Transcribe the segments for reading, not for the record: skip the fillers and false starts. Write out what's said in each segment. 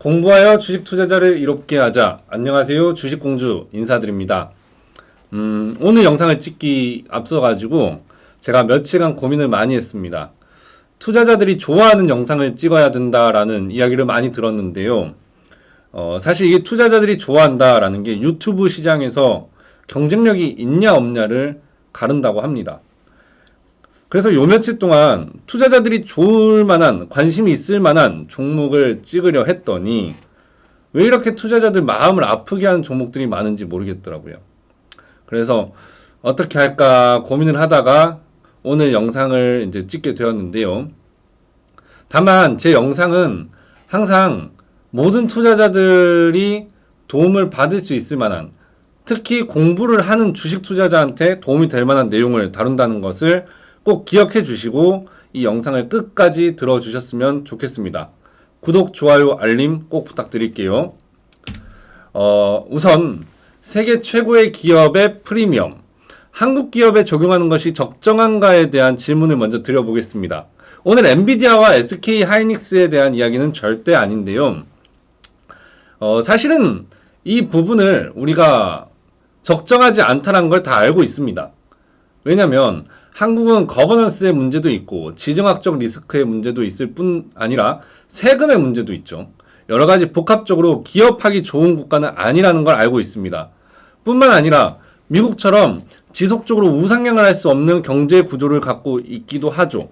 공부하여 주식 투자자를 이롭게 하자. 안녕하세요. 주식공주 인사드립니다. 오늘 영상을 찍기 앞서가지고 제가 며칠간 고민을 많이 했습니다. 투자자들이 좋아하는 영상을 찍어야 된다라는 이야기를 많이 들었는데요. 사실 이게 투자자들이 좋아한다라는 게 유튜브 시장에서 경쟁력이 있냐 없냐를 가른다고 합니다. 그래서 요 며칠 동안 투자자들이 좋을 만한, 관심이 있을 만한 종목을 찍으려 했더니 왜 이렇게 투자자들 마음을 아프게 하는 종목들이 많은지 모르겠더라고요. 그래서 어떻게 할까 고민을 하다가 오늘 영상을 이제 찍게 되었는데요. 다만 제 영상은 항상 모든 투자자들이 도움을 받을 수 있을 만한, 특히 공부를 하는 주식 투자자한테 도움이 될 만한 내용을 다룬다는 것을 꼭 기억해 주시고 이 영상을 끝까지 들어주셨으면 좋겠습니다. 구독, 좋아요, 알림 꼭 부탁드릴게요. 우선 세계 최고의 기업의 프리미엄, 한국 기업에 적용하는 것이 적정한가에 대한 질문을 먼저 드려보겠습니다. 오늘 엔비디아와 SK 하이닉스에 대한 이야기는 절대 아닌데요. 사실은 이 부분을 우리가 적정하지 않다는 걸 다 알고 있습니다. 왜냐하면 한국은 거버넌스의 문제도 있고 지정학적 리스크의 문제도 있을 뿐 아니라 세금의 문제도 있죠. 여러 가지 복합적으로 기업하기 좋은 국가는 아니라는 걸 알고 있습니다. 뿐만 아니라 미국처럼 지속적으로 우상향을 할 수 없는 경제 구조를 갖고 있기도 하죠.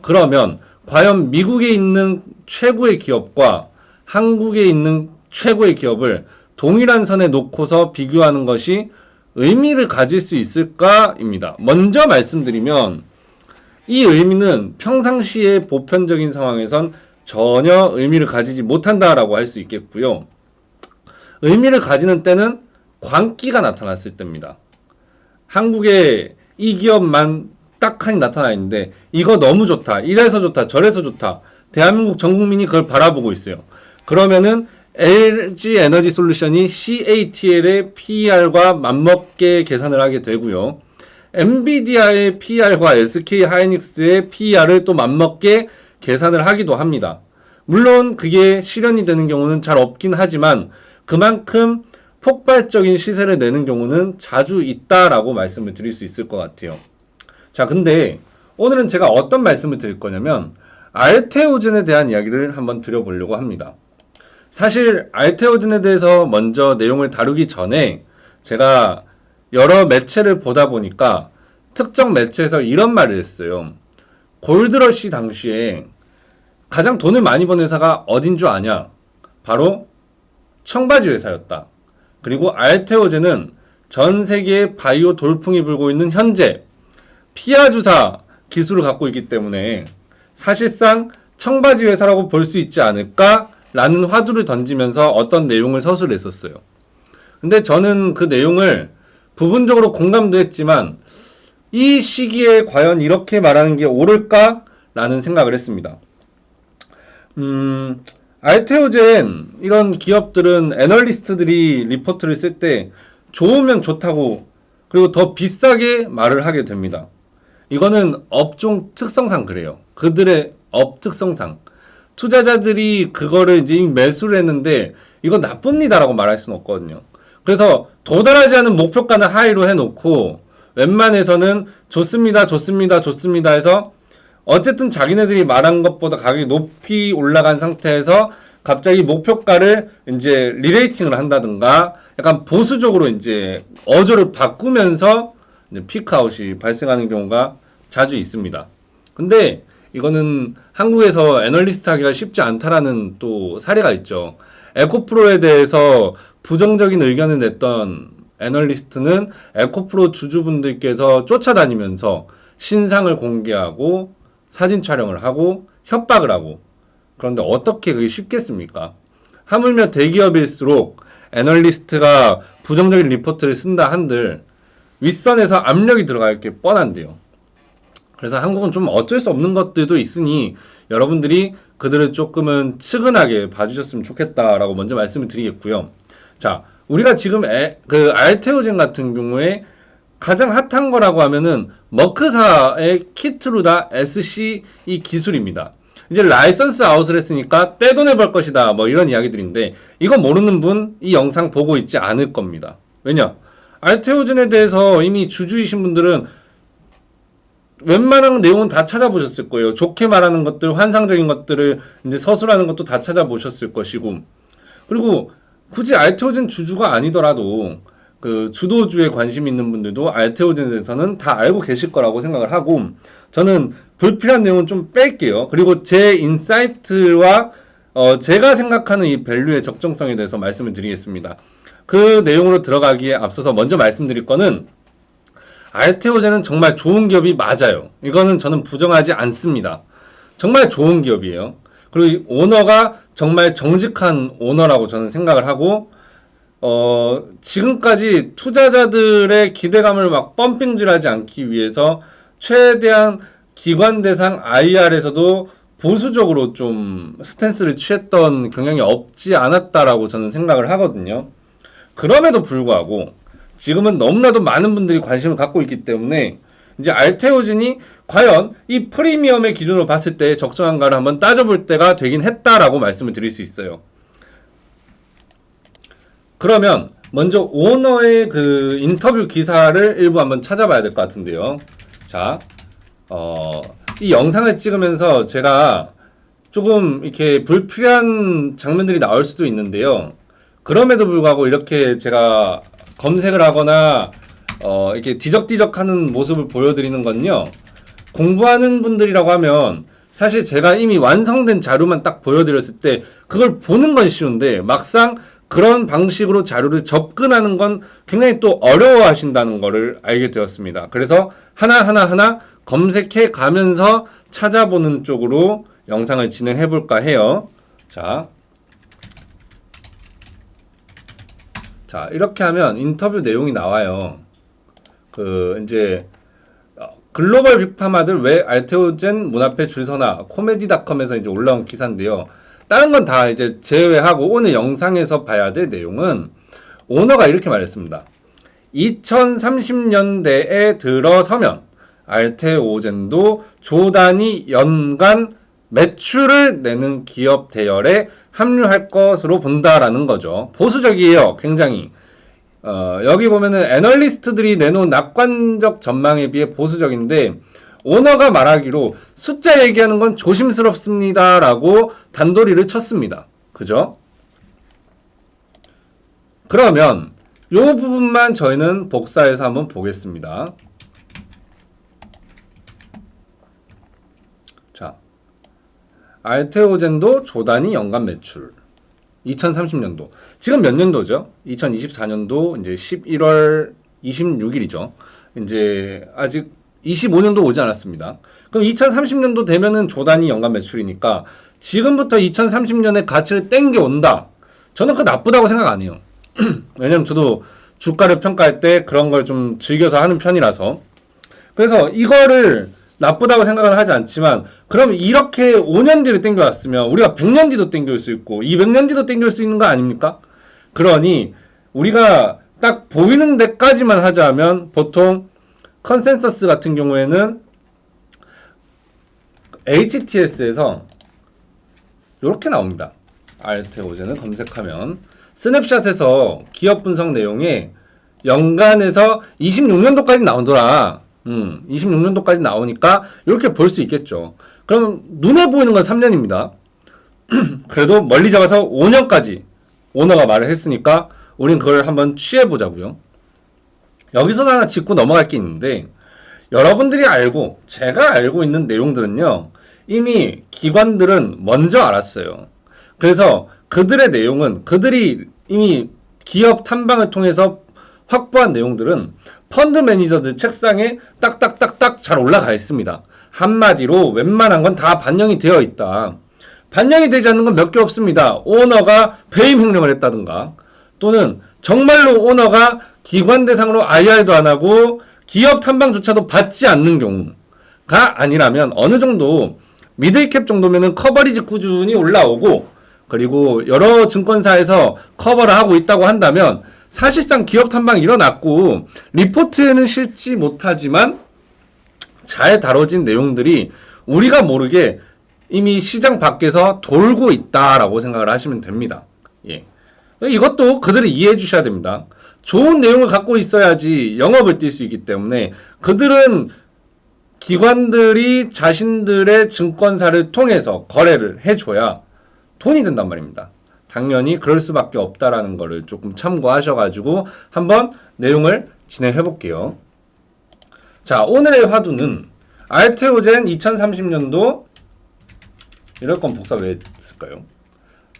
그러면 과연 미국에 있는 최고의 기업과 한국에 있는 최고의 기업을 동일한 선에 놓고서 비교하는 것이 의미를 가질 수 있을까입니다. 먼저 말씀드리면 이 의미는 평상시의 보편적인 상황에선 전혀 의미를 가지지 못한다라고 할 수 있겠고요. 의미를 가지는 때는 광기가 나타났을 때입니다. 한국에 이 기업만 딱하니 나타나 있는데 이거 너무 좋다, 이래서 좋다, 저래서 좋다, 대한민국 전 국민이 그걸 바라보고 있어요. 그러면은 LG 에너지 솔루션이 CATL의 PER과 맞먹게 계산을 하게 되고요. 엔비디아의 PER과 SK 하이닉스의 PER을 또 맞먹게 계산을 하기도 합니다. 물론 그게 실현이 되는 경우는 잘 없긴 하지만 그만큼 폭발적인 시세를 내는 경우는 자주 있다라고 말씀을 드릴 수 있을 것 같아요. 자, 근데 오늘은 제가 어떤 말씀을 드릴 거냐면 알테오젠에 대한 이야기를 한번 드려보려고 합니다. 사실 알테오젠에 대해서 먼저 내용을 다루기 전에 제가 여러 매체를 보다 보니까 특정 매체에서 이런 말을 했어요. 골드러시 당시에 가장 돈을 많이 번 회사가 어딘 줄 아냐? 바로 청바지 회사였다. 그리고 알테오젠은 전 세계에 바이오 돌풍이 불고 있는 현재 피아 주사 기술을 갖고 있기 때문에 사실상 청바지 회사라고 볼 수 있지 않을까? 라는 화두를 던지면서 어떤 내용을 서술했었어요. 근데 저는 그 내용을 부분적으로 공감도 했지만 이 시기에 과연 이렇게 말하는 게 옳을까? 라는 생각을 했습니다. 알테오젠 이런 기업들은 애널리스트들이 리포트를 쓸 때 좋으면 좋다고 그리고 더 비싸게 말을 하게 됩니다. 이거는 업종 특성상 그래요. 그들의 업 특성상. 투자자들이 그거를 이제 매수를 했는데 이거 나쁩니다라고 말할 수는 없거든요. 그래서 도달하지 않은 목표가는 하이로 해놓고 웬만해서는 좋습니다, 좋습니다, 좋습니다 해서 어쨌든 자기네들이 말한 것보다 가격이 높이 올라간 상태에서 갑자기 목표가를 이제 리레이팅을 한다든가 약간 보수적으로 이제 어조를 바꾸면서 이제 피크아웃이 발생하는 경우가 자주 있습니다. 근데 이거는 한국에서 애널리스트 하기가 쉽지 않다라는 또 사례가 있죠. 에코프로에 대해서 부정적인 의견을 냈던 애널리스트는 에코프로 주주분들께서 쫓아다니면서 신상을 공개하고 사진 촬영을 하고 협박을 하고, 그런데 어떻게 그게 쉽겠습니까? 하물며 대기업일수록 애널리스트가 부정적인 리포트를 쓴다 한들 윗선에서 압력이 들어갈 게 뻔한데요. 그래서 한국은 좀 어쩔 수 없는 것들도 있으니 여러분들이 그들을 조금은 측은하게 봐주셨으면 좋겠다라고 먼저 말씀을 드리겠고요. 자, 우리가 지금 그 알테오젠 같은 경우에 가장 핫한 거라고 하면은 머크사의 키트루다 SC 이 기술입니다. 이제 라이선스 아웃을 했으니까 떼돈을 벌 것이다. 뭐 이런 이야기들인데 이거 모르는 분 이 영상 보고 있지 않을 겁니다. 왜냐? 알테오젠에 대해서 이미 주주이신 분들은 웬만한 내용은 다 찾아보셨을 거예요. 좋게 말하는 것들, 환상적인 것들을 이제 서술하는 것도 다 찾아보셨을 것이고, 그리고 굳이 알테오젠 주주가 아니더라도 그 주도주에 관심 있는 분들도 알테오젠에 대해서는 다 알고 계실 거라고 생각을 하고, 저는 불필요한 내용은 좀 뺄게요. 그리고 제 인사이트와 제가 생각하는 이 밸류의 적정성에 대해서 말씀을 드리겠습니다. 그 내용으로 들어가기에 앞서서 먼저 말씀드릴 거는 알테오젠은 정말 좋은 기업이 맞아요. 이거는 저는 부정하지 않습니다. 정말 좋은 기업이에요. 그리고 오너가 정말 정직한 오너라고 저는 생각을 하고, 지금까지 투자자들의 기대감을 막 펌핑질하지 않기 위해서 최대한 기관 대상 IR에서도 보수적으로 좀 스탠스를 취했던 경향이 없지 않았다라고 저는 생각을 하거든요. 그럼에도 불구하고 지금은 너무나도 많은 분들이 관심을 갖고 있기 때문에 이제 알테오젠이 과연 이 프리미엄의 기준으로 봤을 때 적정한가를 한번 따져볼 때가 되긴 했다라고 말씀을 드릴 수 있어요. 그러면 먼저 오너의 그 인터뷰 기사를 일부 한번 찾아봐야 될 것 같은데요. 자, 이 영상을 찍으면서 제가 조금 이렇게 불필요한 장면들이 나올 수도 있는데요. 그럼에도 불구하고 이렇게 제가 검색을 하거나 이렇게 뒤적뒤적하는 모습을 보여드리는 건요, 공부하는 분들이라고 하면 사실 제가 이미 완성된 자료만 딱 보여드렸을 때 그걸 보는 건 쉬운데 막상 그런 방식으로 자료를 접근하는 건 굉장히 또 어려워하신다는 거를 알게 되었습니다. 그래서 하나하나 검색해 가면서 찾아보는 쪽으로 영상을 진행해 볼까 해요. 자, 이렇게 하면 인터뷰 내용이 나와요. 이제 글로벌 빅파마들 왜 알테오젠 문 앞에 줄 서나 코미디닷컴에서 이제 올라온 기사인데요. 다른 건 다 이제 제외하고 오늘 영상에서 봐야 될 내용은 오너가 이렇게 말했습니다. 2030년대에 들어서면 알테오젠도 조 단위 연간 매출을 내는 기업 대열에 합류할 것으로 본다라는 거죠. 보수적이에요, 굉장히. 여기 보면은 애널리스트들이 내놓은 낙관적 전망에 비해 보수적인데 오너가 말하기로 숫자 얘기하는 건 조심스럽습니다라고 단도리를 쳤습니다. 그죠? 그러면 이 부분만 저희는 복사해서 한번 보겠습니다. 자, 알테오젠도 조단위 연간 매출 2030년도. 지금 몇 년도죠? 2024년도 이제 11월 26일이죠. 이제 아직 25년도 오지 않았습니다. 그럼 2030년도 되면은 조단위 연간 매출이니까 지금부터 2030년에 가치를 땡겨 온다. 저는 그거 나쁘다고 생각 안 해요. 왜냐면 저도 주가를 평가할 때 그런 걸 좀 즐겨서 하는 편이라서. 그래서 이거를 나쁘다고 생각은 하지 않지만, 그럼 이렇게 5년 뒤를 땡겨왔으면 우리가 100년 뒤도 땡겨올 수 있고 200년 뒤도 땡겨올 수 있는 거 아닙니까? 그러니 우리가 딱 보이는 데까지만 하자면 보통 컨센서스 같은 경우에는 HTS에서 이렇게 나옵니다. 알테오젠을 검색하면 스냅샷에서 기업 분석 내용에 연간에서 26년도까지 나오더라. 26년도까지 나오니까 이렇게 볼 수 있겠죠. 그럼 눈에 보이는 건 3년입니다. 그래도 멀리 잡아서 5년까지 오너가 말을 했으니까 우린 그걸 한번 취해보자고요. 여기서 하나 짚고 넘어갈 게 있는데, 여러분들이 알고 제가 알고 있는 내용들은요, 이미 기관들은 먼저 알았어요. 그래서 그들의 내용은 그들이 이미 기업 탐방을 통해서 확보한 내용들은 펀드 매니저들 책상에 딱딱딱딱 잘 올라가 있습니다. 한마디로 웬만한 건 다 반영이 되어 있다. 반영이 되지 않는 건 몇 개 없습니다. 오너가 배임 횡령을 했다든가, 또는 정말로 오너가 기관 대상으로 IR도 안 하고 기업 탐방조차도 받지 않는 경우가 아니라면 어느 정도 미들캡 정도면은 커버리지 꾸준히 올라오고, 그리고 여러 증권사에서 커버를 하고 있다고 한다면 사실상 기업 탐방이 일어났고 리포트에는 실지 못하지만 잘 다뤄진 내용들이 우리가 모르게 이미 시장 밖에서 돌고 있다라고 생각을 하시면 됩니다. 예. 이것도 그들을 이해해 주셔야 됩니다. 좋은 내용을 갖고 있어야지 영업을 뛸 수 있기 때문에 그들은 기관들이 자신들의 증권사를 통해서 거래를 해줘야 돈이 된단 말입니다. 당연히 그럴 수밖에 없다라는 거를 조금 참고하셔가지고 한번 내용을 진행해 볼게요. 자, 오늘의 화두는 알테오젠 2030년도 이럴 건 복사 왜 했을까요?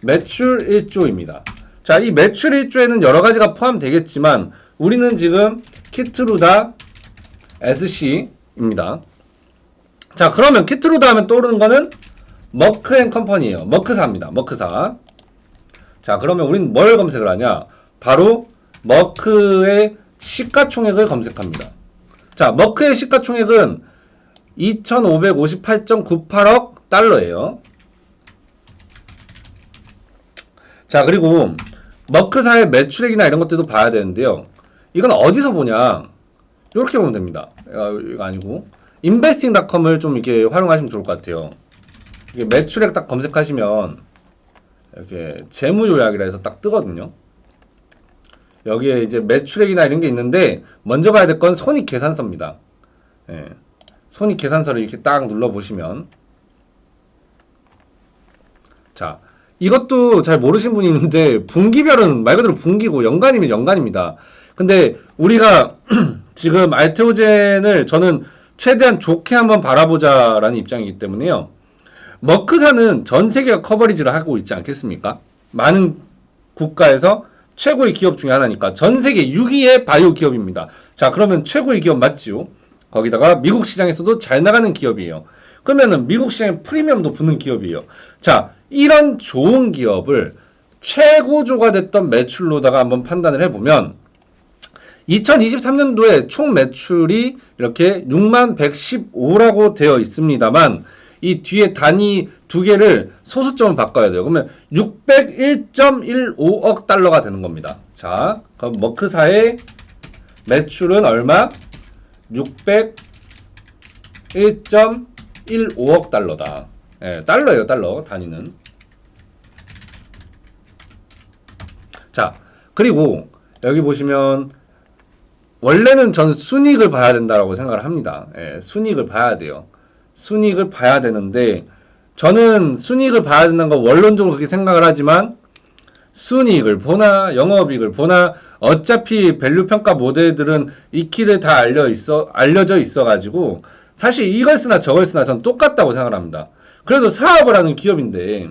매출 1조입니다. 자, 이 매출 1조에는 여러 가지가 포함되겠지만 우리는 지금 키트루다 SC입니다. 자, 그러면 키트루다 하면 떠오르는 거는 머크앤컴퍼니예요. 머크사입니다. 머크사. 자, 그러면 우리는 뭘 검색을 하냐? 바로 머크의 시가총액을 검색합니다. 자, 머크의 시가총액은 2,558.98억 달러예요. 자, 그리고 머크사의 매출액이나 이런 것들도 봐야 되는데요. 이건 어디서 보냐? 이렇게 보면 됩니다. 이거 아니고 investing.com을 좀 이렇게 활용하시면 좋을 것 같아요. 이게 매출액 딱 검색하시면 이렇게 재무요약이라 해서 딱 뜨거든요. 여기에 이제 매출액이나 이런 게 있는데 먼저 봐야 될 건 손익계산서입니다. 예. 손익계산서를 이렇게 딱 눌러보시면 자, 이것도 잘 모르신 분이 있는데 분기별은 말 그대로 분기고 연간이면 연간입니다. 근데 우리가 지금 알테오젠을 저는 최대한 좋게 한번 바라보자라는 입장이기 때문에요. 머크사는 전 세계가 커버리지를 하고 있지 않겠습니까? 많은 국가에서 최고의 기업 중에 하나니까 전 세계 6위의 바이오 기업입니다. 자, 그러면 최고의 기업 맞지요? 거기다가 미국 시장에서도 잘 나가는 기업이에요. 그러면은 미국 시장에 프리미엄도 붙는 기업이에요. 자, 이런 좋은 기업을 최고조가 됐던 매출로다가 한번 판단을 해보면 2023년도에 총 매출이 이렇게 6115라고 되어 있습니다만 이 뒤에 단위 두 개를 소수점을 바꿔야 돼요. 그러면 601.15억 달러가 되는 겁니다. 자, 그럼 머크사의 매출은 얼마? 601.15억 달러다. 예, 달러예요, 달러. 단위는. 자, 그리고 여기 보시면 원래는 전 순이익을 봐야 된다고 생각을 합니다. 예, 순이익을 봐야 돼요. 순이익을 봐야 되는데 저는 순이익을 봐야 된다는 거 원론적으로 그렇게 생각을 하지만 순이익을 보나 영업이익을 보나 어차피 밸류 평가 모델들은 익히들 다 알려져 있어 가지고 사실 이걸 쓰나 저걸 쓰나 전 똑같다고 생각을 합니다. 그래도 사업을 하는 기업인데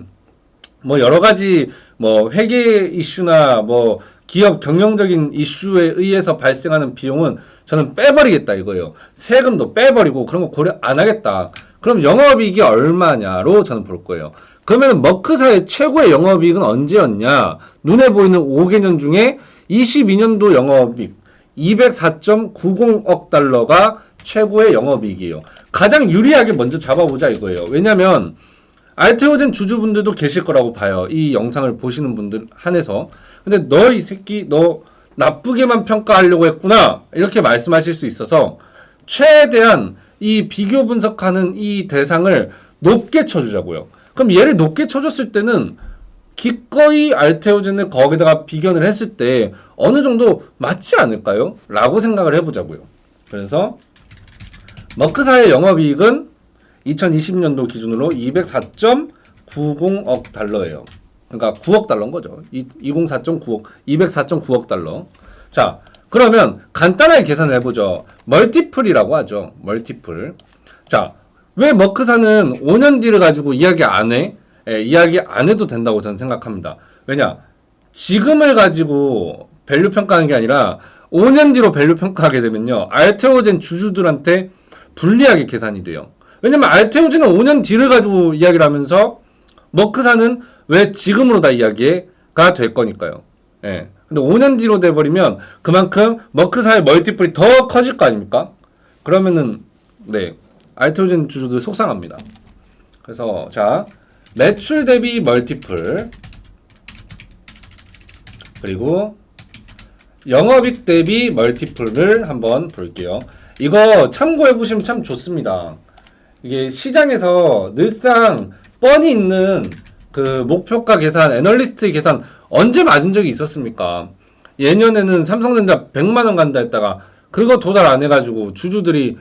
뭐 여러 가지 뭐 회계 이슈나 뭐 기업 경영적인 이슈에 의해서 발생하는 비용은 저는 빼버리겠다 이거예요. 세금도 빼버리고 그런 거 고려 안 하겠다. 그럼 영업이익이 얼마냐로 저는 볼 거예요. 그러면 머크사의 최고의 영업이익은 언제였냐? 눈에 보이는 5개년 중에 22년도 영업이익 204.90억 달러가 최고의 영업이익이에요. 가장 유리하게 먼저 잡아보자 이거예요. 왜냐면 알테오젠 주주분들도 계실 거라고 봐요. 이 영상을 보시는 분들 한해서. 근데 너 이 새끼 너 나쁘게만 평가하려고 했구나 이렇게 말씀하실 수 있어서 최대한 이 비교 분석하는 이 대상을 높게 쳐주자고요. 그럼 얘를 높게 쳐줬을 때는 기꺼이 알테오젠을 거기다가 비견을 했을 때 어느 정도 맞지 않을까요? 라고 생각을 해보자고요. 그래서 머크사의 영업이익은 2020년도 기준으로 204.90억 달러예요. 그러니까 9억 달러인 거죠. 204.9억, 204.9억 달러. 자, 그러면 간단하게 계산을 해보죠. 멀티플이라고 하죠. 멀티플. 자, 왜 머크사는 5년 뒤를 가지고 이야기 안 해? 이야기 안 해도 된다고 저는 생각합니다. 왜냐? 지금을 가지고 밸류 평가하는 게 아니라 5년 뒤로 밸류 평가하게 되면요. 알테오젠 주주들한테 불리하게 계산이 돼요. 왜냐면 알테오젠은 5년 뒤를 가지고 이야기를 하면서 머크사는 왜 지금으로 다 이야기가 될 거니까요. 예. 근데 5년 뒤로 돼버리면 그만큼 머크사의 멀티플이 더 커질 거 아닙니까? 그러면은 네 알테오젠 주주들 속상합니다. 그래서 자 매출 대비 멀티플 그리고 영업이익 대비 멀티플을 한번 볼게요. 이거 참고해 보시면 참 좋습니다. 이게 시장에서 늘상 뻔히 있는 그 목표가 계산, 애널리스트 계산 언제 맞은 적이 있었습니까? 예년에는 삼성전자 100만원 간다 했다가 그거 도달 안 해가지고 주주들이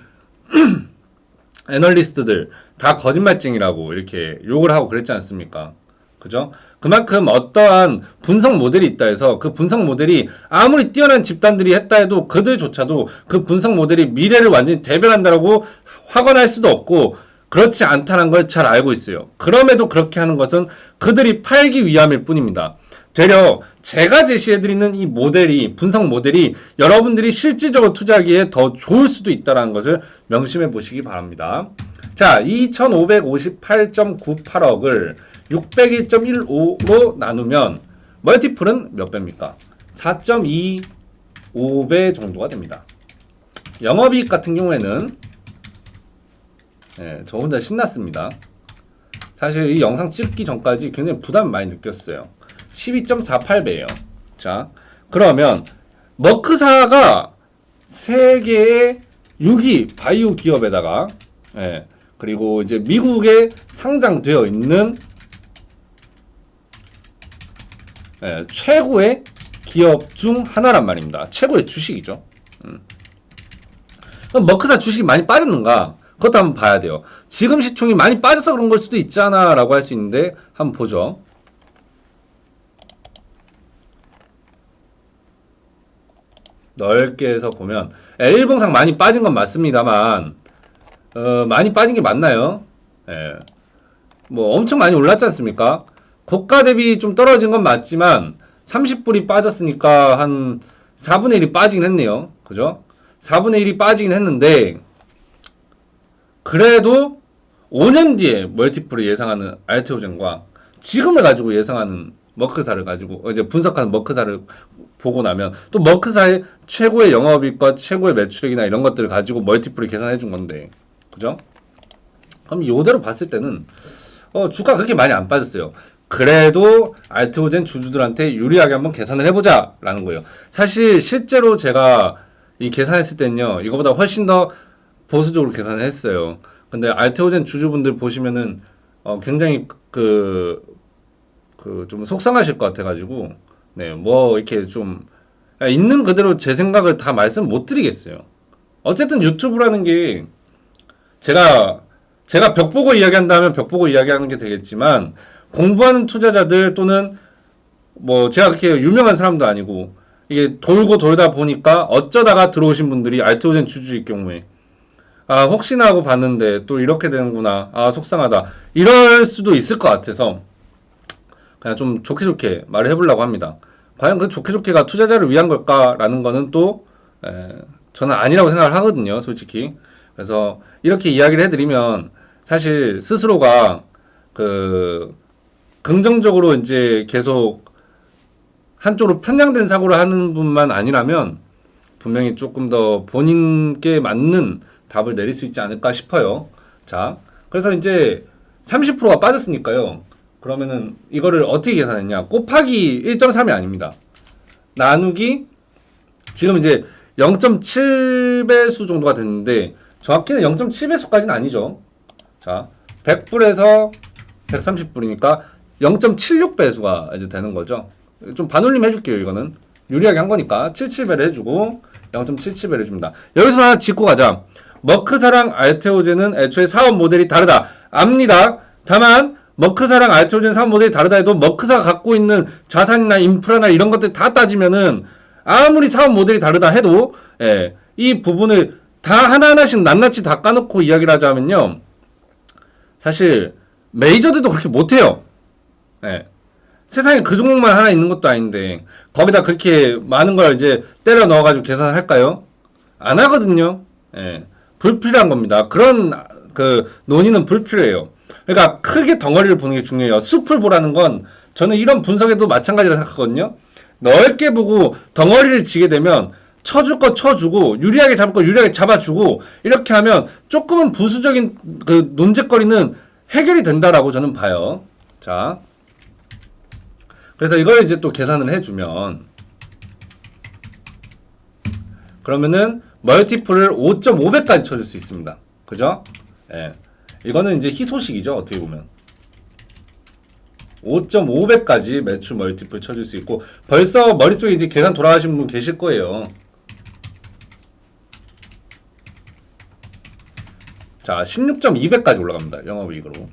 애널리스트들 다 거짓말쟁이라고 이렇게 욕을 하고 그랬지 않습니까? 그죠? 그만큼 어떠한 분석 모델이 있다 해서 그 분석 모델이 아무리 뛰어난 집단들이 했다 해도 그들조차도 그 분석 모델이 미래를 완전히 대변한다라고 확언할 수도 없고 그렇지 않다는 걸 잘 알고 있어요. 그럼에도 그렇게 하는 것은 그들이 팔기 위함일 뿐입니다. 되려 제가 제시해드리는 이 모델이 분석 모델이 여러분들이 실질적으로 투자하기에 더 좋을 수도 있다는 것을 명심해 보시기 바랍니다. 자, 2558.98억을 601.15로 나누면 멀티플은 몇 배입니까? 4.25배 정도가 됩니다. 영업이익 같은 경우에는 저 혼자 신났습니다. 사실 이 영상 찍기 전까지 굉장히 부담을 많이 느꼈어요. 12.48배예요. 자, 그러면 머크사가 3개의 유기 바이오 기업에다가 그리고 이제 미국에 상장되어 있는 최고의 기업 중 하나란 말입니다. 최고의 주식이죠. 그럼 머크사 주식이 많이 빠졌는가? 그것도 한번 봐야 돼요. 지금 시총이 많이 빠져서 그런 걸 수도 있잖아 라고 할 수 있는데 한번 보죠. 넓게 해서 보면 일봉상 많이 빠진 건 맞습니다만 많이 빠진 게 맞나요? 뭐 엄청 많이 올랐지 않습니까? 고가 대비 좀 떨어진 건 맞지만 30불이 빠졌으니까 한 4분의 1이 빠지긴 했네요. 그죠? 4분의 1이 빠지긴 했는데 그래도 5년 뒤에 멀티플을 예상하는 알테오젠과 지금을 가지고 예상하는 머크사를 가지고 이제 분석하는 머크사를 보고 나면 또 머크사의 최고의 영업이익과 최고의 매출액이나 이런 것들을 가지고 멀티플을 계산해 준 건데 그죠? 그럼 이대로 봤을 때는 주가 그렇게 많이 안 빠졌어요. 그래도 알테오젠 주주들한테 유리하게 한번 계산을 해보자 라는 거예요. 사실 실제로 제가 이 계산했을 때는요 이거보다 훨씬 더 보수적으로 계산을 했어요. 근데 알테오젠 주주분들 보시면은 굉장히 좀 속상하실 것 같아가지고 뭐 이렇게 좀 있는 그대로 제 생각을 다 말씀 못 드리겠어요. 어쨌든 유튜브라는 게 제가 벽 보고 이야기한다면 벽 보고 이야기하는 게 되겠지만 공부하는 투자자들 또는 뭐 제가 그렇게 유명한 사람도 아니고 이게 돌고 돌다 보니까 어쩌다가 들어오신 분들이 알테오젠 주주일 경우에 혹시나 하고 봤는데 또 이렇게 되는구나. 속상하다. 이럴 수도 있을 것 같아서 그냥 좀 좋게 말을 해보려고 합니다. 과연 그 좋게가 투자자를 위한 걸까라는 거는 또 저는 아니라고 생각을 하거든요. 솔직히. 그래서 이렇게 이야기를 해드리면 사실 스스로가 긍정적으로 이제 계속 한쪽으로 편향된 사고를 하는 분만 아니라면 분명히 조금 더 본인께 맞는 답을 내릴 수 있지 않을까 싶어요. 자, 그래서 이제 30%가 빠졌으니까요. 그러면은 이거를 어떻게 계산했냐? 곱하기 1.3이 아닙니다. 나누기 지금 이제 0.7배수 정도가 됐는데 정확히는 0.7배수까지는 아니죠. 자, 100불에서 130불이니까 0.76배수가 이제 되는 거죠. 좀 반올림 해줄게요. 이거는 유리하게 한 거니까 77배를 해주고 0.77배를 해줍니다. 여기서 하나 짚고 가자. 머크사랑 알테오젠은 애초에 사업 모델이 다르다. 압니다. 다만 머크사랑 알테오젠 사업 모델이 다르다 해도 머크사가 갖고 있는 자산이나 인프라나 이런 것들 다 따지면은 아무리 사업 모델이 다르다 해도 이 부분을 다 하나하나씩 낱낱이 다 까놓고 이야기를 하자면요. 사실 메이저들도 그렇게 못해요. 세상에 그 종목만 하나 있는 것도 아닌데 거기다 그렇게 많은 걸 이제 때려 넣어가지고 계산을 할까요? 안 하거든요. 불필요한 겁니다. 그런 논의는 불필요해요. 그러니까 크게 덩어리를 보는 게 중요해요. 숲을 보라는 건 저는 이런 분석에도 마찬가지라 생각하거든요. 넓게 보고 덩어리를 지게 되면 쳐줄 거 쳐주고 유리하게 잡을 거 유리하게 잡아주고 이렇게 하면 조금은 부수적인 그 논쟁거리는 해결이 된다라고 저는 봐요. 자, 그래서 이걸 이제 또 계산을 해주면 그러면은 멀티플을 5.5배까지 쳐줄 수 있습니다. 그죠? 이거는 이제 희소식이죠. 어떻게 보면. 5.5배까지 매출 멀티플 쳐줄 수 있고 벌써 머릿속에 이제 계산 돌아가신 분 계실 거예요. 자, 16.2배까지 올라갑니다. 영업이익으로.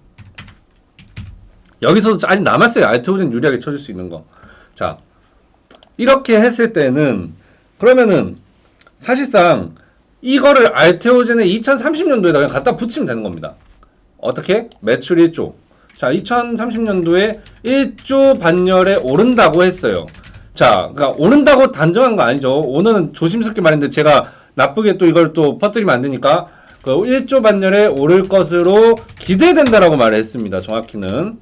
여기서도 아직 남았어요. 알테오젠 유리하게 쳐줄 수 있는 거. 자, 이렇게 했을 때는 그러면은 사실상 이거를 알테오젠의 2030년도에다 그냥 갖다 붙이면 되는 겁니다. 어떻게? 매출 1조. 자, 2030년도에 1조 반열에 오른다고 했어요. 자, 그러니까 오른다고 단정한 거 아니죠. 오늘은 조심스럽게 말했는데 제가 나쁘게 또 이걸 또 퍼뜨리면 안 되니까 그 1조 반열에 오를 것으로 기대된다라고 말을 했습니다. 정확히는.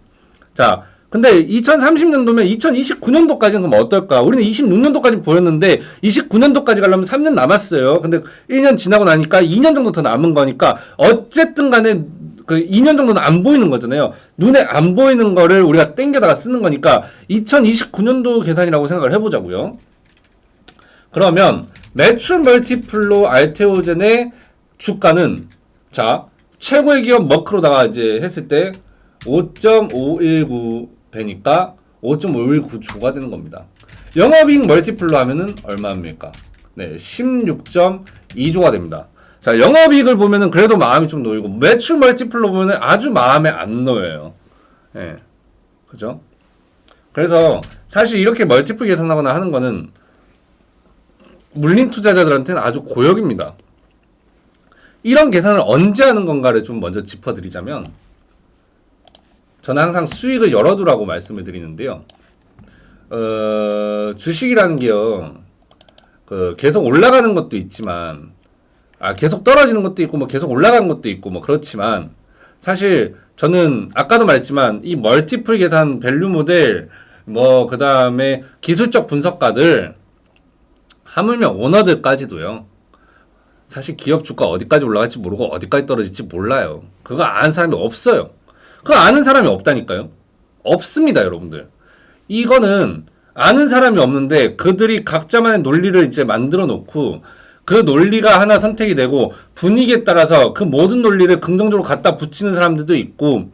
자, 근데 2030년도면 2029년도까지는 그럼 어떨까? 우리는 26년도까지 보였는데 29년도까지 가려면 3년 남았어요. 근데 1년 지나고 나니까 2년 정도 더 남은 거니까 어쨌든 간에 그 2년 정도는 안 보이는 거잖아요. 눈에 안 보이는 거를 우리가 땡겨다가 쓰는 거니까 2029년도 계산이라고 생각을 해보자고요. 그러면 매출 멀티플로 알테오젠의 주가는 자 최고의 기업 머크로다가 이제 했을 때 5.519배니까 5.519조가 되는 겁니다. 영업이익 멀티플로 하면은 얼마입니까? 네, 16.2조가 됩니다. 자, 영업이익을 보면은 그래도 마음이 좀 놓이고 매출 멀티플로 보면은 아주 마음에 안 놓여요. 예. 네, 그죠? 그래서 사실 이렇게 멀티플 계산하거나 하는 거는 물린 투자자들한테는 아주 고역입니다. 이런 계산을 언제 하는 건가를 좀 먼저 짚어드리자면 저는 항상 수익을 열어두라고 말씀을 드리는데요. 주식이라는 게요, 계속 올라가는 것도 있지만, 계속 떨어지는 것도 있고, 뭐 계속 올라가는 것도 있고, 뭐 그렇지만, 사실 저는 아까도 말했지만, 이 멀티플 계산 밸류 모델, 뭐, 그 다음에 기술적 분석가들, 하물며 오너들까지도요, 사실 기업 주가 어디까지 올라갈지 모르고 어디까지 떨어질지 몰라요. 그거 아는 사람이 없어요. 그거 아는 사람이 없다니까요. 없습니다, 여러분들. 이거는 아는 사람이 없는데 그들이 각자만의 논리를 이제 만들어 놓고 그 논리가 하나 선택이 되고 분위기에 따라서 그 모든 논리를 긍정적으로 갖다 붙이는 사람들도 있고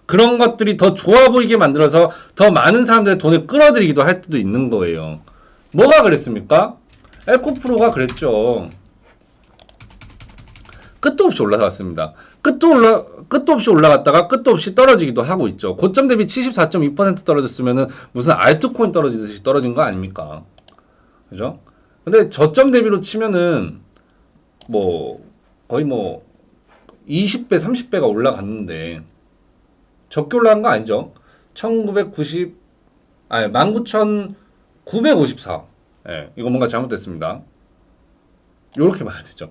그런 것들이 더 좋아 보이게 만들어서 더 많은 사람들의 돈을 끌어들이기도 할 때도 있는 거예요. 뭐가 그랬습니까? 에코프로가 그랬죠. 끝도 없이 올라갔습니다. 끝도 없이 올라갔다가 끝도 없이 떨어지기도 하고 있죠. 고점 대비 74.2% 떨어졌으면은 무슨 알트코인 떨어지듯이 떨어진 거 아닙니까? 그죠? 근데 저점 대비로 치면은 뭐 거의 뭐 20배, 30배가 올라갔는데 적게 올라간 거 아니죠? 19,954. 예, 이거 뭔가 잘못됐습니다. 요렇게 봐야 되죠.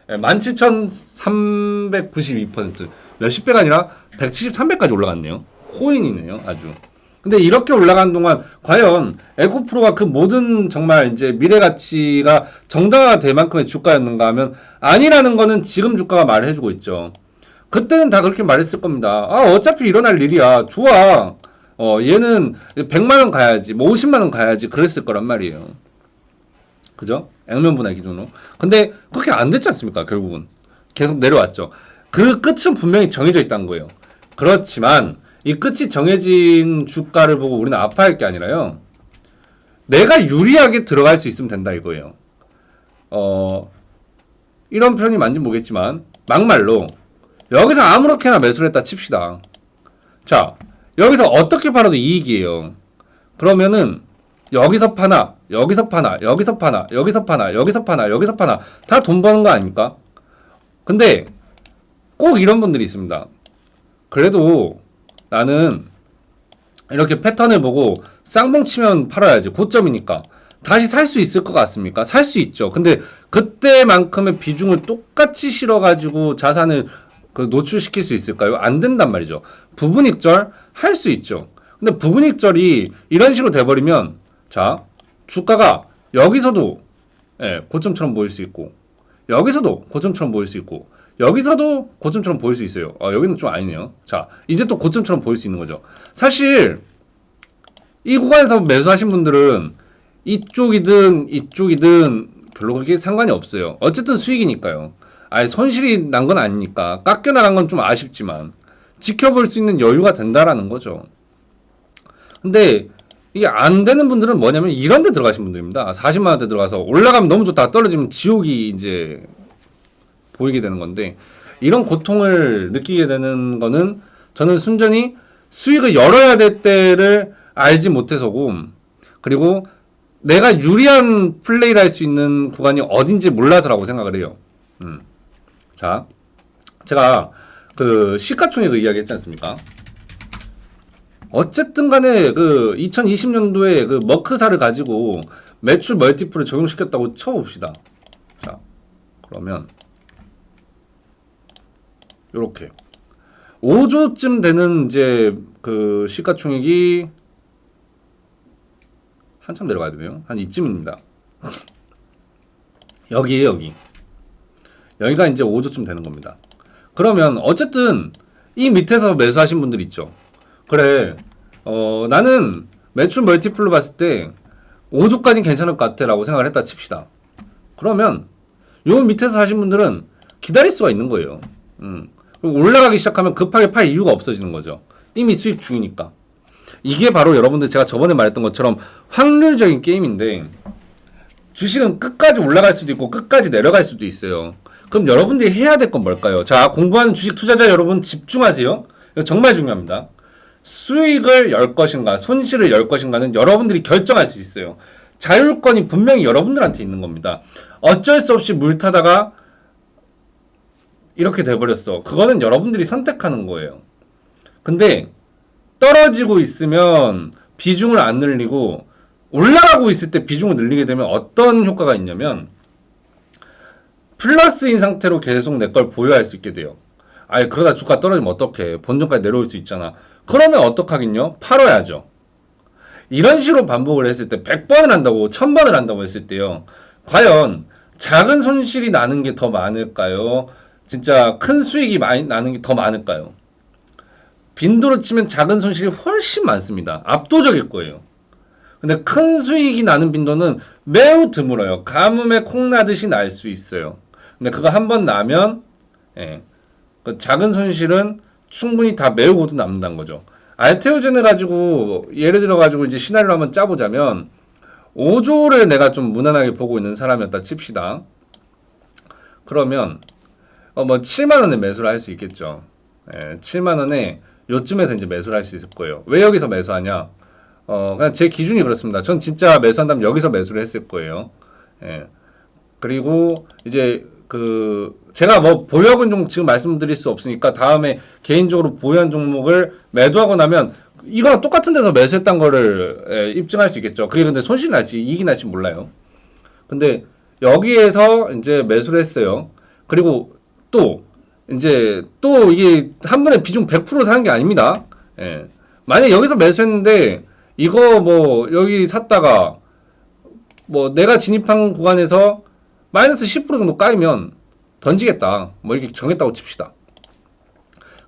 17,392% 몇십 배가 아니라 173배까지 올라갔네요. 코인이네요, 아주. 근데 이렇게 올라간 동안 과연 에코프로가 그 모든 정말 이제 미래 가치가 정당화가 될 만큼의 주가였는가 하면 아니라는 거는 지금 주가가 말을 해주고 있죠. 그때는 다 그렇게 말했을 겁니다. 어차피 일어날 일이야. 좋아. 얘는 100만 원 가야지, 뭐 50만 원 가야지 그랬을 거란 말이에요. 그죠? 액면분할 기준으로. 근데 그렇게 안 됐지 않습니까? 결국은. 계속 내려왔죠. 그 끝은 분명히 정해져 있다는 거예요. 그렇지만 이 끝이 정해진 주가를 보고 우리는 아파할 게 아니라요. 내가 유리하게 들어갈 수 있으면 된다 이거예요. 이런 표현이 맞는지 모르겠지만 막말로 여기서 아무렇게나 매수를 했다 칩시다. 자, 여기서 어떻게 팔아도 이익이에요. 그러면은 여기서 파나, 여기서 파나, 여기서 파나, 여기서 파나, 여기서 파나, 여기서 파나 다 돈 버는 거 아닙니까? 근데 꼭 이런 분들이 있습니다. 그래도 나는 이렇게 패턴을 보고 쌍봉 치면 팔아야지. 고점이니까. 다시 살 수 있을 것 같습니까? 살 수 있죠. 근데 그때만큼의 비중을 똑같이 실어가지고 자산을 노출시킬 수 있을까요? 안 된단 말이죠. 부분익절 할 수 있죠. 근데 부분익절이 이런 식으로 돼버리면 자, 주가가 여기서도 고점처럼 보일 수 있고 여기서도 고점처럼 보일 수 있고 여기서도 고점처럼 보일 수 있어요. 여기는 좀 아니네요. 자, 이제 또 고점처럼 보일 수 있는 거죠. 사실 이 구간에서 매수하신 분들은 이쪽이든 별로 그렇게 상관이 없어요. 어쨌든 수익이니까요. 손실이 난 건 아니니까 깎여 나간 건 좀 아쉽지만 지켜볼 수 있는 여유가 된다라는 거죠. 근데 이게 안 되는 분들은 뭐냐면 이런 데 들어가신 분들입니다. 40만 원대 들어가서 올라가면 너무 좋다. 떨어지면 지옥이 이제 보이게 되는 건데, 이런 고통을 느끼게 되는 거는 저는 순전히 수익을 열어야 될 때를 알지 못해서고, 그리고 내가 유리한 플레이를 할 수 있는 구간이 어딘지 몰라서라고 생각을 해요. 자, 제가 그 시가총액을 이야기했지 않습니까? 어쨌든 간에 그 2020년도에 그 머크사를 가지고 매출 멀티플을 적용시켰다고 쳐봅시다. 자, 그러면 요렇게 5조쯤 되는 이제 그 시가총액이 한참 내려가야 되네요. 한 이쯤입니다. 여기에요, 여기. 여기가 이제 5조쯤 되는 겁니다. 그러면 어쨌든 이 밑에서 매수하신 분들 있죠. 그래, 나는 매출 멀티플로 봤을 때 5조까지는 괜찮을 것 같아 라고 생각을 했다 칩시다. 그러면 요 밑에서 사신 분들은 기다릴 수가 있는 거예요. 올라가기 시작하면 급하게 팔 이유가 없어지는 거죠. 이미 수익 중이니까. 이게 바로 여러분들 제가 저번에 말했던 것처럼 확률적인 게임인데, 주식은 끝까지 올라갈 수도 있고 끝까지 내려갈 수도 있어요. 그럼 여러분들이 해야 될 건 뭘까요? 자, 공부하는 주식 투자자 여러분 집중하세요. 이거 정말 중요합니다. 수익을 열 것인가 손실을 열 것인가는 여러분들이 결정할 수 있어요. 자율권이 분명히 여러분들한테 있는 겁니다. 어쩔 수 없이 물 타다가 이렇게 돼버렸어. 그거는 여러분들이 선택하는 거예요. 근데 떨어지고 있으면 비중을 안 늘리고 올라가고 있을 때 비중을 늘리게 되면 어떤 효과가 있냐면 플러스인 상태로 계속 내 걸 보유할 수 있게 돼요. 아니 그러다 주가 떨어지면 어떡해. 본전까지 내려올 수 있잖아. 그러면 어떡하긴요? 팔아야죠. 이런 식으로 반복을 했을 때 100번을 한다고 1000번을 한다고 했을 때요. 과연 작은 손실이 나는 게 더 많을까요? 진짜 큰 수익이 많이 나는 게 더 많을까요? 빈도로 치면 작은 손실이 훨씬 많습니다. 압도적일 거예요. 근데 큰 수익이 나는 빈도는 매우 드물어요. 가뭄에 콩 나듯이 날 수 있어요. 근데 그거 한번 나면 그 작은 손실은 충분히 다 메우고도 남는다는 거죠. 알테오젠을 가지고 예를 들어 가지고 이제 시나리오를 한번 짜보자면 5조를 내가 좀 무난하게 보고 있는 사람이었다 칩시다. 그러면 뭐 7만 원에 매수를 할 수 있겠죠. 7만 원에 요쯤에서 이제 매수를 할 수 있을 거예요. 왜 여기서 매수하냐? 그냥 제 기준이 그렇습니다. 전 진짜 매수한다면 여기서 매수를 했을 거예요. 그리고 이제 제가 뭐 보유하고 종목 지금 말씀드릴 수 없으니까 다음에 개인적으로 보유한 종목을 매도하고 나면 이거랑 똑같은 데서 매수했던 거를 입증할 수 있겠죠. 그게 근데 손실이 날지 이익이 날지 몰라요. 근데 여기에서 이제 매수를 했어요. 그리고 또 이게 한 번에 비중 100% 사는 게 아닙니다. 만약 여기서 매수했는데 이거 뭐 여기 샀다가 뭐 내가 진입한 구간에서 마이너스 10% 정도 까이면 던지겠다. 뭐 이렇게 정했다고 칩시다.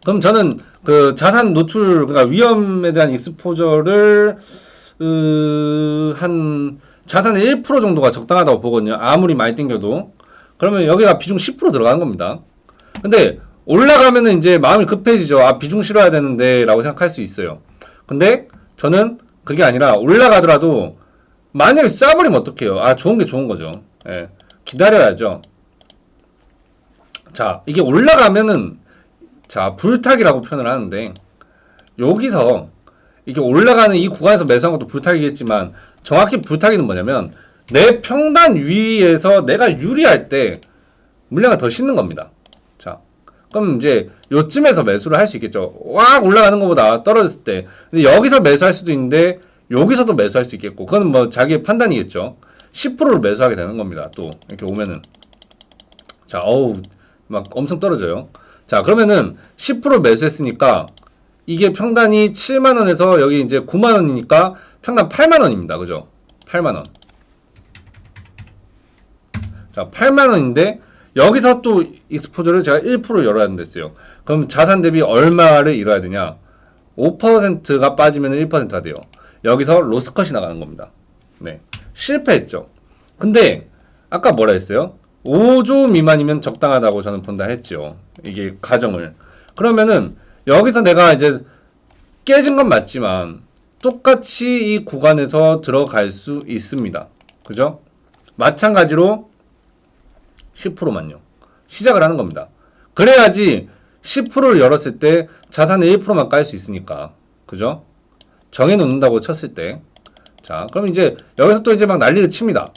그럼 저는 그 자산 노출, 그러니까 위험에 대한 익스포저를 한 자산의 1% 정도가 적당하다고 보거든요. 아무리 많이 땡겨도. 그러면 여기가 비중 10% 들어가는 겁니다. 근데 올라가면은 이제 마음이 급해지죠. 아, 비중 실어야 되는데 라고 생각할 수 있어요. 근데 저는 그게 아니라 올라가더라도 만약에 싸버리면 어떡해요? 아, 좋은 게 좋은 거죠. 기다려야죠. 자, 이게 올라가면은, 자, 불타기라고 표현을 하는데, 여기서, 이게 올라가는 이 구간에서 매수한 것도 불타기겠지만, 정확히 불타기는 뭐냐면, 내 평단 위에서 내가 유리할 때, 물량을 더 싣는 겁니다. 자, 그럼 이제, 요쯤에서 매수를 할 수 있겠죠. 와, 올라가는 것보다 떨어졌을 때. 근데 여기서 매수할 수도 있는데, 여기서도 매수할 수 있겠고, 그건 뭐 자기의 판단이겠죠. 10%를 매수하게 되는 겁니다. 또 이렇게 오면은 자, 막 엄청 떨어져요. 자, 그러면은 10% 매수했으니까 이게 평단이 7만 원에서 여기 이제 9만 원이니까 평단 8만 원입니다. 그죠? 8만 원. 자, 8만 원인데 여기서 또 익스포저를 제가 1% 열어야 된댔어요. 그럼 자산 대비 얼마를 잃어야 되냐? 5%가 빠지면 1%가 돼요. 여기서 로스컷이 나가는 겁니다. 네. 실패했죠. 근데 아까 뭐라 했어요? 5조 미만이면 적당하다고 저는 본다 했죠. 이게 가정을. 그러면은 여기서 내가 이제 깨진 건 맞지만 똑같이 이 구간에서 들어갈 수 있습니다. 그죠? 마찬가지로 10%만요. 시작을 하는 겁니다. 그래야지 10%를 열었을 때 자산의 1%만 깔 수 있으니까. 그죠? 정해놓는다고 쳤을 때. 자, 그럼 이제 여기서 또 이제 막 난리를 칩니다.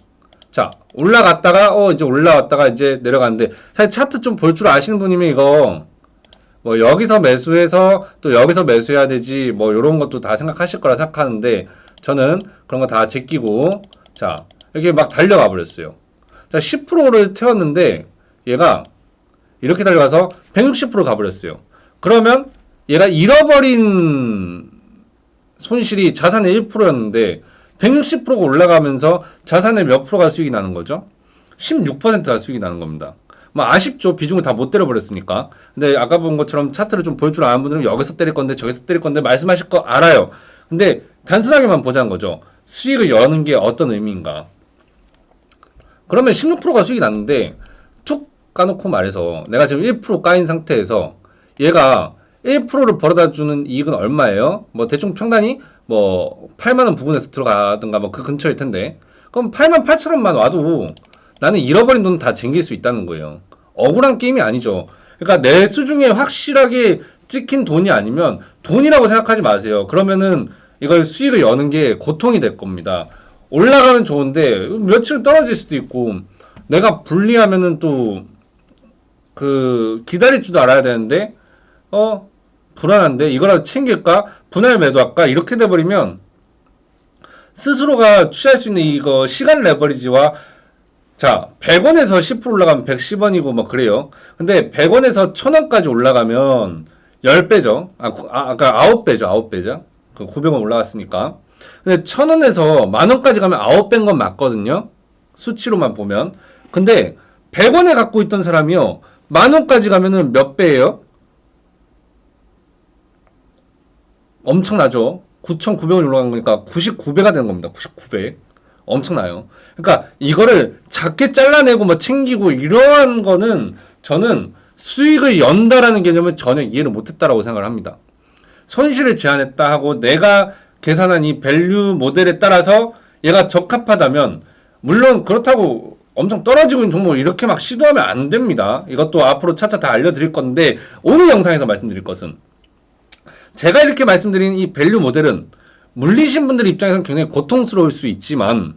자, 올라갔다가, 이제 올라왔다가 이제 내려가는데, 사실 차트 좀 볼 줄 아시는 분이면 이거, 뭐 여기서 매수해서 또 여기서 매수해야 되지, 뭐 요런 것도 다 생각하실 거라 생각하는데, 저는 그런 거 다 제끼고, 자, 이렇게 막 달려가 버렸어요. 자, 10%를 태웠는데, 얘가 이렇게 달려가서 160% 가버렸어요. 그러면 얘가 잃어버린 손실이 자산의 1%였는데 160%가 올라가면서 자산의 몇 프로가 수익이 나는 거죠? 16%가 수익이 나는 겁니다. 뭐 아쉽죠. 비중을 다 못 때려버렸으니까. 근데 아까 본 것처럼 차트를 좀 볼 줄 아는 분들은 여기서 때릴 건데 저기서 때릴 건데 말씀하실 거 알아요. 근데 단순하게만 보자는 거죠. 수익을 여는 게 어떤 의미인가. 그러면 16%가 수익이 났는데 툭 까놓고 말해서 내가 지금 1% 까인 상태에서 얘가 1%를 벌어다 주는 이익은 얼마예요? 뭐 대충 평단이 뭐 8만원 부근에서 들어가든가 뭐 그 근처일 텐데 그럼 8만 8천원만 와도 나는 잃어버린 돈 다 쟁길 수 있다는 거예요. 억울한 게임이 아니죠. 그러니까 내수 중에 확실하게 찍힌 돈이 아니면 돈이라고 생각하지 마세요. 그러면은 이걸 수익을 여는 게 고통이 될 겁니다. 올라가면 좋은데 며칠 떨어질 수도 있고 내가 불리하면은 또 기다릴 줄도 알아야 되는데 불안한데 이거라도 챙길까? 분할 매도할까? 이렇게 돼버리면 스스로가 취할 수 있는 이거 시간 레버리지와 자 100원에서 10% 올라가면 110원이고 뭐 그래요. 근데 100원에서 1000원까지 올라가면 10배죠. 아까 9배죠. 9배죠. 900원 올라갔으니까. 근데 1000원에서 만원까지 가면 9배인 건 맞거든요. 수치로만 보면. 근데 100원에 갖고 있던 사람이요. 만원까지 가면은 몇 배예요? 엄청나죠. 9,900원 올라간 거니까 99배가 되는 겁니다. 99배. 엄청나요. 그러니까 이거를 작게 잘라내고 뭐 챙기고 이러한 거는 저는 수익을 연다라는 개념을 전혀 이해를 못했다라고 생각을 합니다. 손실을 제한했다 하고 내가 계산한 이 밸류 모델에 따라서 얘가 적합하다면 물론 그렇다고 엄청 떨어지고 있는 종목 이렇게 막 시도하면 안 됩니다. 이것도 앞으로 차차 다 알려드릴 건데 오늘 영상에서 말씀드릴 것은 제가 이렇게 말씀드린 이 밸류 모델은 물리신 분들 입장에서는 굉장히 고통스러울 수 있지만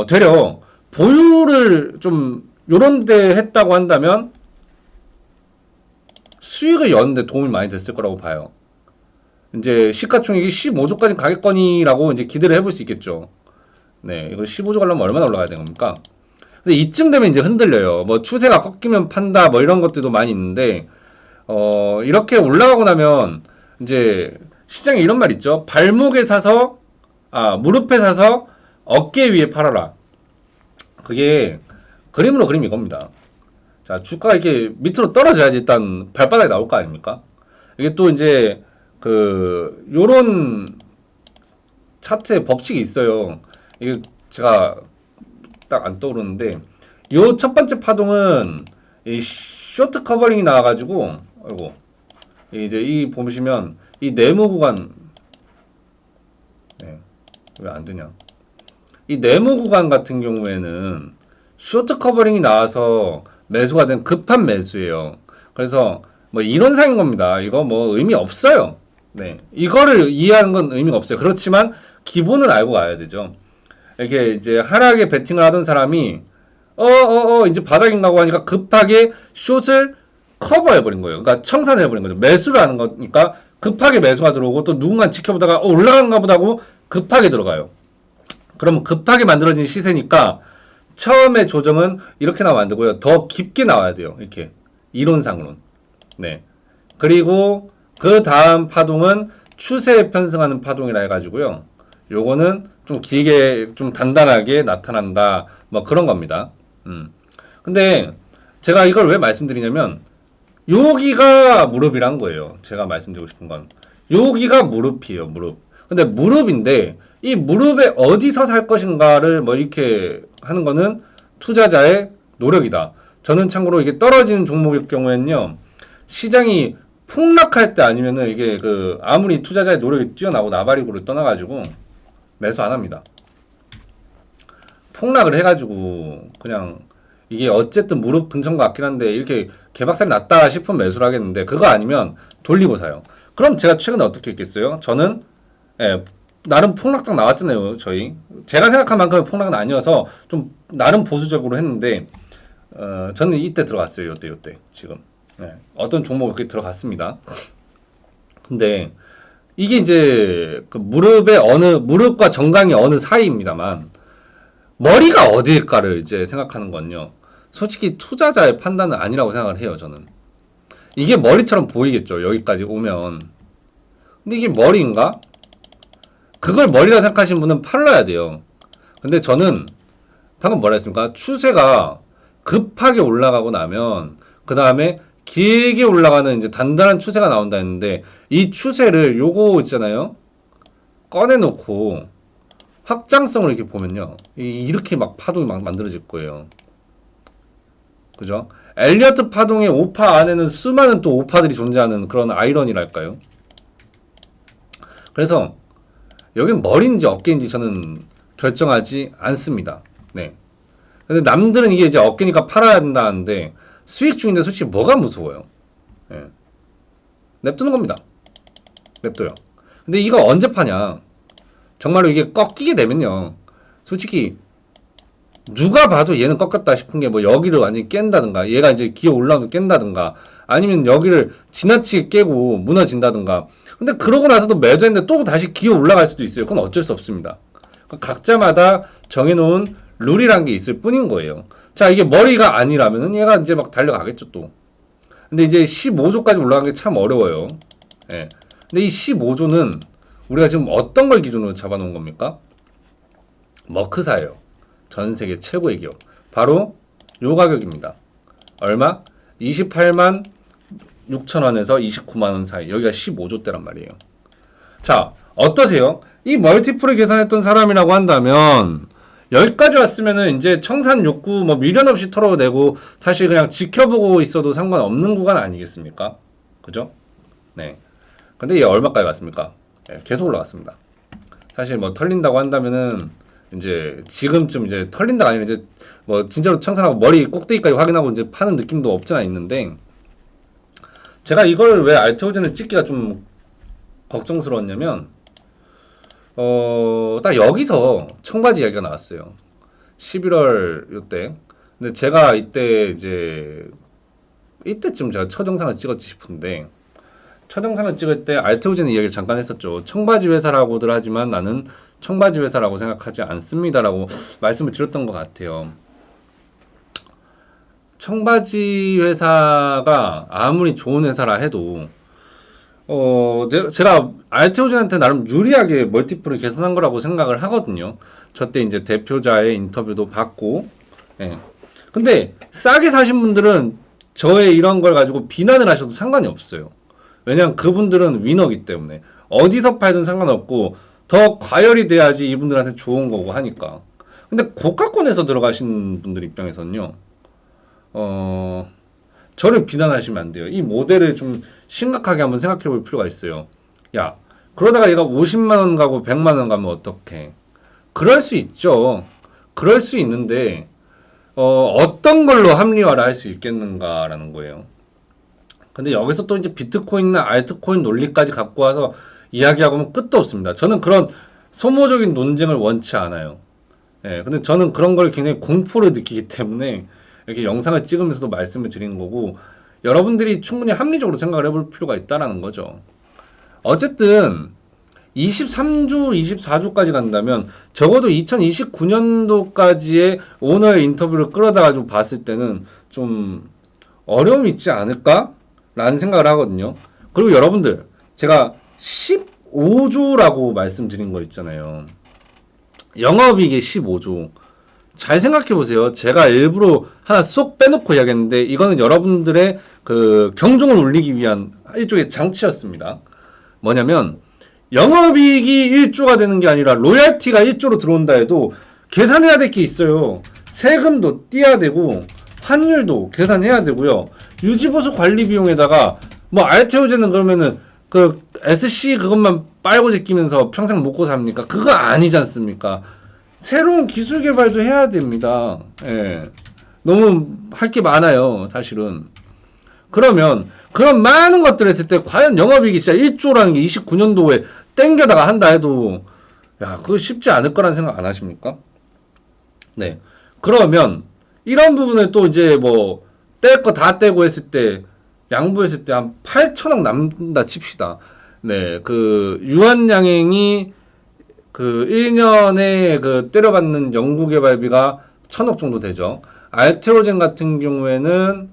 되려 보유를 좀 요런 데 했다고 한다면 수익을 여는데 도움이 많이 됐을 거라고 봐요. 이제 시가총액이 15조까지 가겠거니라고 이제 기대를 해볼 수 있겠죠. 네, 이거 15조 가려면 얼마나 올라가야 되는 겁니까? 근데 이쯤 되면 이제 흔들려요. 뭐 추세가 꺾이면 판다 뭐 이런 것들도 많이 있는데 이렇게 올라가고 나면 이제 시장에 이런 말 있죠. 발목에 사서 무릎에 사서 어깨 위에 팔아라. 그게 그림으로 그림 이겁니다. 자, 주가가 이렇게 밑으로 떨어져야지 일단 발바닥에 나올 거 아닙니까? 이게 또 이제 요런 차트의 법칙이 있어요. 이게 제가 딱 안 떠오르는데 요 첫 번째 파동은 이 쇼트 커버링이 나와가지고 아이고 이제 이 보시면 이 네모 구간 왜 안 되냐? 이 네모 구간 같은 경우에는 쇼트 커버링이 나와서 매수가 된 급한 매수예요. 그래서 뭐 이론상인 겁니다. 이거 뭐 의미 없어요. 네, 이거를 이해하는 건 의미가 없어요. 그렇지만 기본은 알고 가야 되죠. 이렇게 이제 하락에 베팅을 하던 사람이 이제 바닥인가고 하니까 급하게 숏을 커버해버린 거예요. 그러니까 청산해버린 거죠. 매수를 하는 거니까 급하게 매수가 들어오고 또 누군가 지켜보다가 올라간가 보다 하고 급하게 들어가요. 그러면 급하게 만들어진 시세니까 처음에 조정은 이렇게 나오면 안 되고요. 더 깊게 나와야 돼요. 이렇게 이론상으로는. 네. 그리고 그 다음 파동은 추세에 편승하는 파동이라 해가지고요. 요거는 좀 길게 좀 단단하게 나타난다. 뭐 그런 겁니다. 근데 제가 이걸 왜 말씀드리냐면 여기가 무릎이란 거예요. 제가 말씀드리고 싶은 건 여기가 무릎이에요. 무릎. 근데 무릎인데 이 무릎에 어디서 살 것인가를 뭐 이렇게 하는 거는 투자자의 노력이다. 저는 참고로 이게 떨어지는 종목일 경우에는요. 시장이 폭락할 때 아니면은 이게 그 아무리 투자자의 노력이 뛰어나고 나발이고를 떠나가지고 매수 안 합니다. 폭락을 해가지고 그냥 이게 어쨌든 무릎 근처인 것 같긴 한데 이렇게 개박살이 났다 싶으면 매수를 하겠는데 그거 아니면 돌리고 사요. 그럼 제가 최근에 어떻게 했겠어요? 저는 나름 폭락장 나왔잖아요. 제가 생각한 만큼의 폭락은 아니어서 좀 나름 보수적으로 했는데 저는 이때 들어갔어요. 요때 지금 어떤 종목 이렇게 들어갔습니다. 근데 이게 이제 그 무릎과 정강이 어느 사이입니다만 머리가 어디일까를 이제 생각하는 건요. 솔직히 투자자의 판단은 아니라고 생각을 해요. 저는 이게 머리처럼 보이겠죠. 여기까지 오면. 근데 이게 머리인가? 그걸 머리라 생각하시는 분은 팔러야 돼요. 근데 저는 방금 뭐라 했습니까? 추세가 급하게 올라가고 나면 그 다음에 길게 올라가는 이제 단단한 추세가 나온다 했는데 이 추세를 요거 있잖아요. 꺼내놓고 확장성을 이렇게 보면요. 이렇게 막 파동이 막 만들어질 거예요. 그죠? 엘리어트 파동의 5파 안에는 수많은 또 5파들이 존재하는 그런 아이러니랄까요? 그래서 여긴 머리인지 어깨인지 저는 결정하지 않습니다. 네. 근데 남들은 이게 이제 어깨니까 팔아야 된다는데 수익 중인데 솔직히 뭐가 무서워요? 네. 냅두는 겁니다. 냅둬요. 근데 이거 언제 파냐? 정말로 이게 꺾이게 되면요. 솔직히 누가 봐도 얘는 꺾였다 싶은 게 뭐 여기를 완전히 깬다든가 얘가 이제 기어 올라오면 깬다든가 아니면 여기를 지나치게 깨고 무너진다든가 근데 그러고 나서도 매도했는데 또 다시 기어 올라갈 수도 있어요. 그건 어쩔 수 없습니다. 각자마다 정해놓은 룰이란 게 있을 뿐인 거예요. 자, 이게 머리가 아니라면은 얘가 이제 막 달려가겠죠, 또. 근데 이제 15조까지 올라간 게 참 어려워요. 예. 근데 이 15조는 우리가 지금 어떤 걸 기준으로 잡아놓은 겁니까? 머크사예요. 전 세계 최고의 기업. 바로 요 가격입니다. 얼마? 28만 6천원에서 29만원 사이. 여기가 15조대란 말이에요. 자, 어떠세요? 이 멀티플을 계산했던 사람이라고 한다면 여기까지 왔으면은 이제 청산 욕구 뭐 미련 없이 털어내고 사실 그냥 지켜보고 있어도 상관없는 구간 아니겠습니까? 그죠? 네. 근데 얘 얼마까지 갔습니까? 네, 계속 올라갔습니다. 사실 뭐 털린다고 한다면은 이제 지금쯤 이제 털린다가 아니라 이제 뭐 진짜로 청산하고 머리 꼭대기까지 확인하고 이제 파는 느낌도 없잖아 있는데 제가 이걸 왜 알테오젠을 찍기가 좀 걱정스러웠냐면 딱 여기서 청바지 이야기가 나왔어요. 11월 요때. 근데 제가 이때쯤 제가 첫 영상을 찍었지 싶은데 첫 영상을 찍을 때 알테오젠 이야기를 잠깐 했었죠. 청바지 회사라고들 하지만 나는 청바지 회사라고 생각하지 않습니다라고 말씀을 드렸던 것 같아요. 청바지 회사가 아무리 좋은 회사라 해도 제가 알테오젠한테 나름 유리하게 멀티플을 계산한 거라고 생각을 하거든요. 저때 이제 대표자의 인터뷰도 받고, 예. 근데 싸게 사신 분들은 저의 이런 걸 가지고 비난을 하셔도 상관이 없어요. 왜냐면 그분들은 위너기 때문에 어디서 팔든 상관없고 더 과열이 돼야지 이분들한테 좋은 거고 하니까. 근데 고가권에서 들어가신 분들 입장에서는요, 저를 비난하시면 안 돼요. 이 모델을 좀 심각하게 한번 생각해 볼 필요가 있어요. 야, 그러다가 얘가 50만원 가고 100만원 가면 어떡해? 그럴 수 있죠. 그럴 수 있는데, 어떤 걸로 합리화를 할 수 있겠는가라는 거예요. 근데 여기서 또 이제 비트코인이나 알트코인 논리까지 갖고 와서 이야기하고 면 끝도 없습니다. 저는 그런 소모적인 논쟁을 원치 않아요. 예, 근데 저는 그런 걸 굉장히 공포를 느끼기 때문에 이렇게 영상을 찍으면서도 말씀을 드리는 거고 여러분들이 충분히 합리적으로 생각을 해볼 필요가 있다라는 거죠. 어쨌든 23조, 24조까지 간다면 적어도 2029년도까지의 오너의 인터뷰를 끌어다 가지고 봤을 때는 좀 어려움이 있지 않을까? 라는 생각을 하거든요. 그리고 여러분들 제가 15조라고 말씀드린 거 있잖아요. 영업이익이 15조. 잘 생각해 보세요. 제가 일부러 하나 쏙 빼놓고 이야기했는데 이거는 여러분들의 그 경종을 울리기 위한 일종의 장치였습니다. 뭐냐면 영업이익이 1조가 되는 게 아니라 로얄티가 1조로 들어온다 해도 계산해야 될 게 있어요. 세금도 떼야 되고 환율도 계산해야 되고요. 유지보수 관리 비용에다가 뭐 알테오제는 그러면은 그 SC 그것만 빨고 제끼면서 평생 먹고 삽니까? 그거 아니지 않습니까? 새로운 기술 개발도 해야 됩니다. 예. 너무 할 게 많아요, 사실은. 그러면 그런 많은 것들을 했을 때 과연 영업이익이 진짜 1조라는 게 29년도에 땡겨다가 한다 해도 야, 그거 쉽지 않을 거란 생각 안 하십니까? 네. 그러면 이런 부분을 또 이제 뭐 뗄 거 다 떼고 했을 때 양보했을 때 한 8천억 남는다 칩시다. 네. 그 유한양행이 그 1년에 그 때려받는 연구개발비가 1,000억 정도 되죠. 알테오젠 같은 경우에는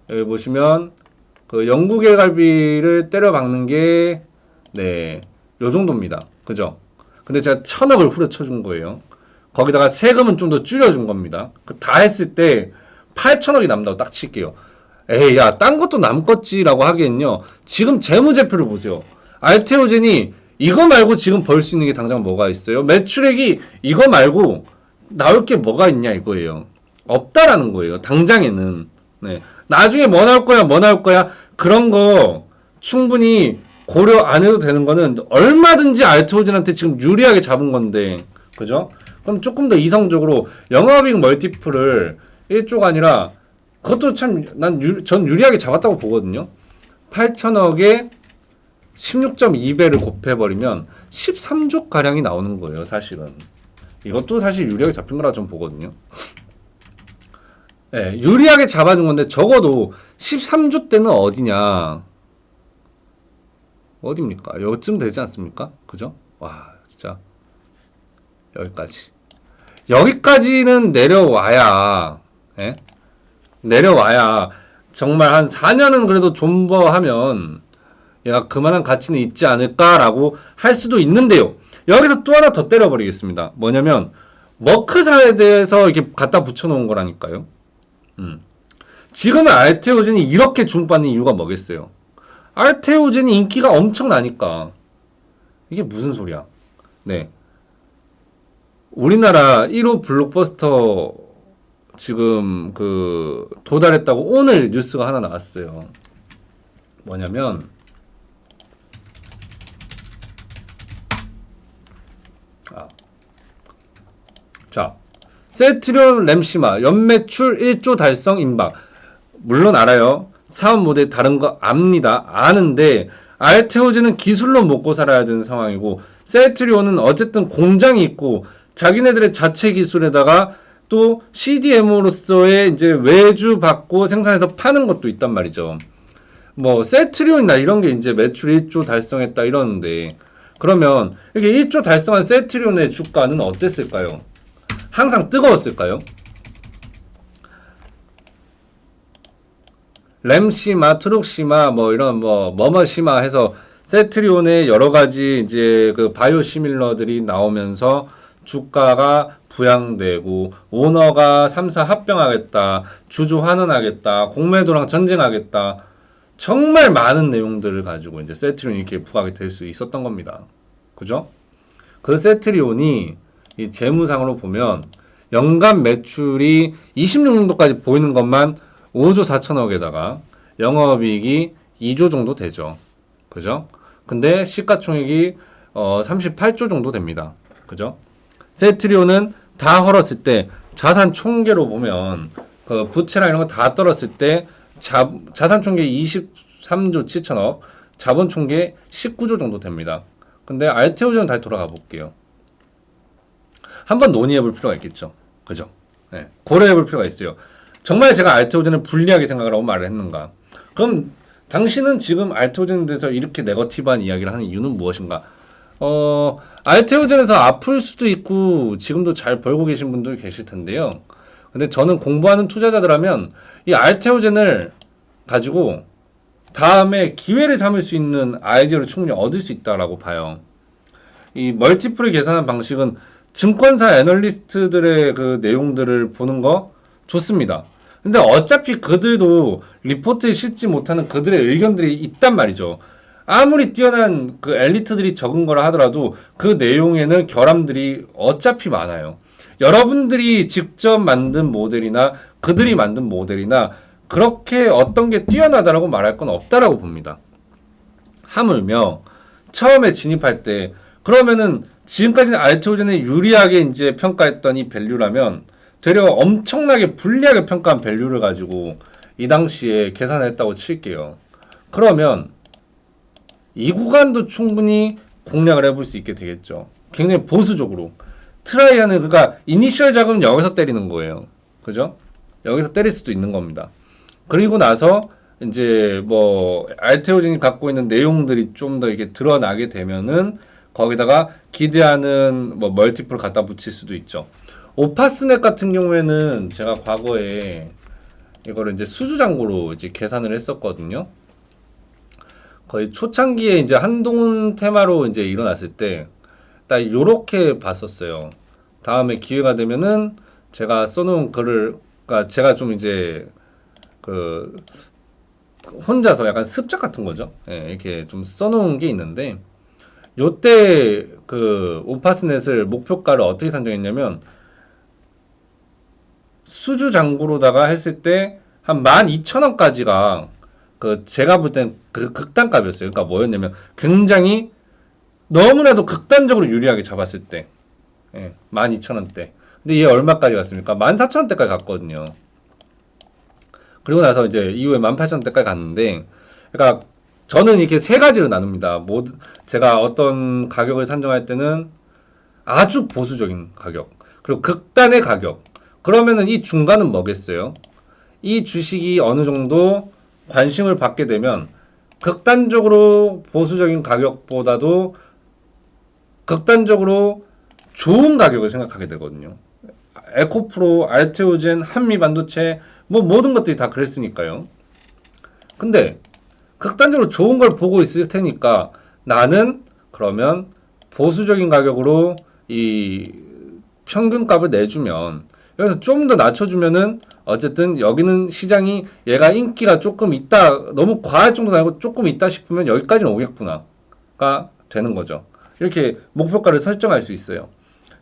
여기 보시면 그 연구개발비를 때려박는 게 네, 요 정도입니다. 그죠? 근데 제가 1,000억을 후려쳐준 거예요. 거기다가 세금은 좀 더 줄여준 겁니다. 그 다 했을 때 8,000억이 남다고 딱 칠게요. 에이, 야, 딴 것도 남겠지라고 하기엔요. 지금 재무제표를 보세요. 알테오젠이 이거 말고 지금 벌 수 있는 게 당장 뭐가 있어요? 매출액이 이거 말고 나올 게 뭐가 있냐 이거예요. 없다라는 거예요. 당장에는. 네. 나중에 뭐 나올 거야, 뭐 나올 거야. 그런 거 충분히 고려 안 해도 되는 거는 얼마든지 알테오젠한테 지금 유리하게 잡은 건데. 그죠? 그럼 조금 더 이성적으로 영업이익 멀티플을 1조가 아니라 그것도 참 전 유리하게 잡았다고 보거든요. 8천억에 16.2배를 곱해버리면 13조 가량이 나오는 거예요, 사실은. 이것도 사실 유리하게 잡힌 거라 좀 보거든요. 네, 유리하게 잡아준 건데 적어도 13조 때는 어디냐? 어디입니까? 여기쯤 되지 않습니까? 그죠? 와, 진짜 여기까지. 여기까지는 내려와야, 예? 내려와야 정말 한 4년은 그래도 존버하면 야, 그만한 가치는 있지 않을까라고 할 수도 있는데요. 여기서 또 하나 더 때려버리겠습니다. 뭐냐면 워크사에 대해서 이렇게 갖다 붙여놓은 거라니까요. 지금은 알테오젠이 이렇게 주목받는 이유가 뭐겠어요? 알테오젠이 인기가 엄청나니까. 이게 무슨 소리야? 네. 우리나라 1호 블록버스터 지금 그 도달했다고 오늘 뉴스가 하나 나왔어요. 뭐냐면 자, 세트리온 램시마 연매출 1조 달성 임박. 물론 알아요. 사업 모델 다른 거 압니다. 아는데 알테오젠은 기술로 먹고 살아야 되는 상황이고 세트리온은 어쨌든 공장이 있고 자기네들의 자체 기술에다가 또 CDMO로서의 이제 외주 받고 생산해서 파는 것도 있단 말이죠. 뭐 세트리온이나 이런 게 이제 매출 1조 달성했다 이러는데 그러면 이렇게 1조 달성한 세트리온의 주가는 어땠을까요? 항상 뜨거웠을까요? 램시마, 트룩시마, 뭐 이런 뭐머시마 해서 세트리온의 여러 가지 이제 그 바이오 시밀러들이 나오면서 주가가 부양되고 오너가 3사 합병하겠다, 주주 환원하겠다, 공매도랑 전쟁하겠다. 정말 많은 내용들을 가지고 이제 세트리온이 이렇게 부각이 될 수 있었던 겁니다. 그죠? 그 세트리온이 이 재무상으로 보면 연간 매출이 26년도까지 보이는 것만 5조 4천억에다가 영업이익이 2조 정도 되죠. 그죠? 근데 시가총액이 38조 정도 됩니다. 그죠? 세트리온은 다 헐었을 때 자산 총계로 보면 그 부채랑 이런 거 다 떨었을 때 자산 총계 23조 7천억, 자본 총계 19조 정도 됩니다. 근데 알테오젠은 다시 돌아가 볼게요. 한번 논의해 볼 필요가 있겠죠. 그죠? 네. 고려해 볼 필요가 있어요. 정말 제가 알테오젠을 불리하게 생각을 하고 말을 했는가? 그럼 당신은 지금 알테오젠에 대해서 이렇게 네거티브한 이야기를 하는 이유는 무엇인가? 알테오젠에서 아플 수도 있고 지금도 잘 벌고 계신 분들 계실 텐데요. 근데 저는 공부하는 투자자들하면 이 알테오젠을 가지고 다음에 기회를 삼을 수 있는 아이디어를 충분히 얻을 수 있다라고 봐요. 이 멀티플을 계산하는 방식은 증권사 애널리스트들의 그 내용들을 보는 거 좋습니다. 근데 어차피 그들도 리포트에 싣지 못하는 그들의 의견들이 있단 말이죠. 아무리 뛰어난 그 엘리트들이 적은 거라 하더라도 그 내용에는 결함들이 어차피 많아요. 여러분들이 직접 만든 모델이나 그들이 만든 모델이나 그렇게 어떤 게 뛰어나다라고 말할 건 없다라고 봅니다. 하물며 처음에 진입할 때 그러면은 지금까지는 알테오젠에 유리하게 이제 평가했던 이 밸류라면 되려 엄청나게 불리하게 평가한 밸류를 가지고 이 당시에 계산을 했다고 칠게요. 그러면 이 구간도 충분히 공략을 해볼 수 있게 되겠죠. 굉장히 보수적으로 트라이하는, 그러니까 이니셜 자금은 여기서 때리는 거예요. 그죠? 여기서 때릴 수도 있는 겁니다. 그리고 나서 이제 뭐 알테오젠이 갖고 있는 내용들이 좀 더 이렇게 드러나게 되면은 거기다가 기대하는 뭐 멀티플을 갖다 붙일 수도 있죠. 오파스넷 같은 경우에는 제가 과거에 이거를 이제 수주장고로 이제 계산을 했었거든요. 거의 초창기에 이제 한동훈 테마로 이제 일어났을 때 딱 요렇게 봤었어요. 다음에 기회가 되면은 제가 써놓은 글을, 그러니까 제가 좀 이제 그 혼자서 약간 습작 같은 거죠. 예, 이렇게 좀 써놓은 게 있는데 요때 그 오파스넷을 목표가를 어떻게 산정했냐면 수주 장고로다가 했을 때 한 12,000원까지가 그 제가 볼 땐 그 극단값이었어요. 그러니까 뭐였냐면 굉장히 너무나도 극단적으로 유리하게 잡았을 때, 예, 12,000원대. 근데 얘 얼마까지 갔습니까? 14,000원대까지 갔거든요. 그리고 나서 이제 이후에 18,000원대까지 갔는데, 그러니까 저는 이렇게 세 가지로 나눕니다. 제가 어떤 가격을 산정할 때는 아주 보수적인 가격, 그리고 극단의 가격. 그러면은 이 중간은 뭐겠어요? 이 주식이 어느 정도 관심을 받게 되면 극단적으로 보수적인 가격보다도 극단적으로 좋은 가격을 생각하게 되거든요. 에코프로, 알테오젠, 한미반도체 뭐 모든 것들이 다 그랬으니까요. 근데 극단적으로 좋은 걸 보고 있을 테니까 나는 그러면 보수적인 가격으로 이 평균값을 내주면, 여기서 좀 더 낮춰주면은 어쨌든 여기는 시장이 얘가 인기가 조금 있다, 너무 과할 정도는 아니고 조금 있다 싶으면 여기까지는 오겠구나가 되는 거죠. 이렇게 목표가를 설정할 수 있어요.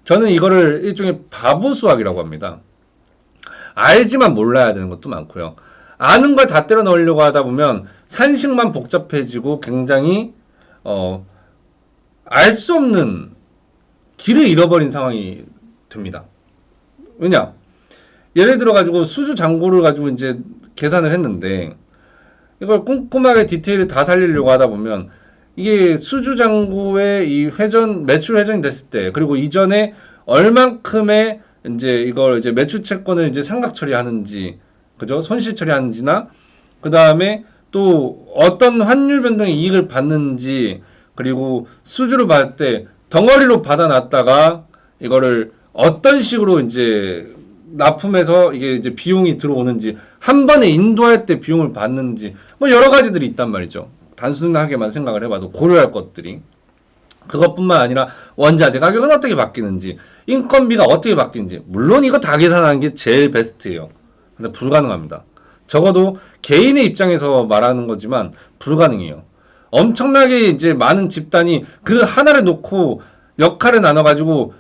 저는 이거를 일종의 바보 수학이라고 합니다. 알지만 몰라야 되는 것도 많고요. 아는 걸 다 때려 넣으려고 하다 보면 산식만 복잡해지고 굉장히 알 수 없는 길을 잃어버린 상황이 됩니다. 왜냐? 예를 들어 가지고 수주 잔고를 가지고 이제 계산을 했는데 이걸 꼼꼼하게 디테일을 다 살리려고 하다 보면 이게 수주 잔고의 이 회전, 매출 회전이 됐을 때, 그리고 이전에 얼만큼의 이제 이걸 이제 매출 채권을 이제 상각 처리하는지, 그죠? 손실 처리하는지나, 그 다음에 또 어떤 환율 변동의 이익을 받는지, 그리고 수주를 받을 때 덩어리로 받아놨다가 이거를 어떤 식으로 이제 납품해서 이게 이제 비용이 들어오는지, 한 번에 인도할 때 비용을 받는지, 뭐 여러 가지들이 있단 말이죠. 단순하게만 생각을 해봐도 고려할 것들이. 그것뿐만 아니라 원자재 가격은 어떻게 바뀌는지, 인건비가 어떻게 바뀌는지, 물론 이거 다 계산하는 게 제일 베스트예요. 근데 불가능합니다. 적어도 개인의 입장에서 말하는 거지만 불가능해요. 엄청나게 이제 많은 집단이 그 하나를 놓고 역할을 나눠가지고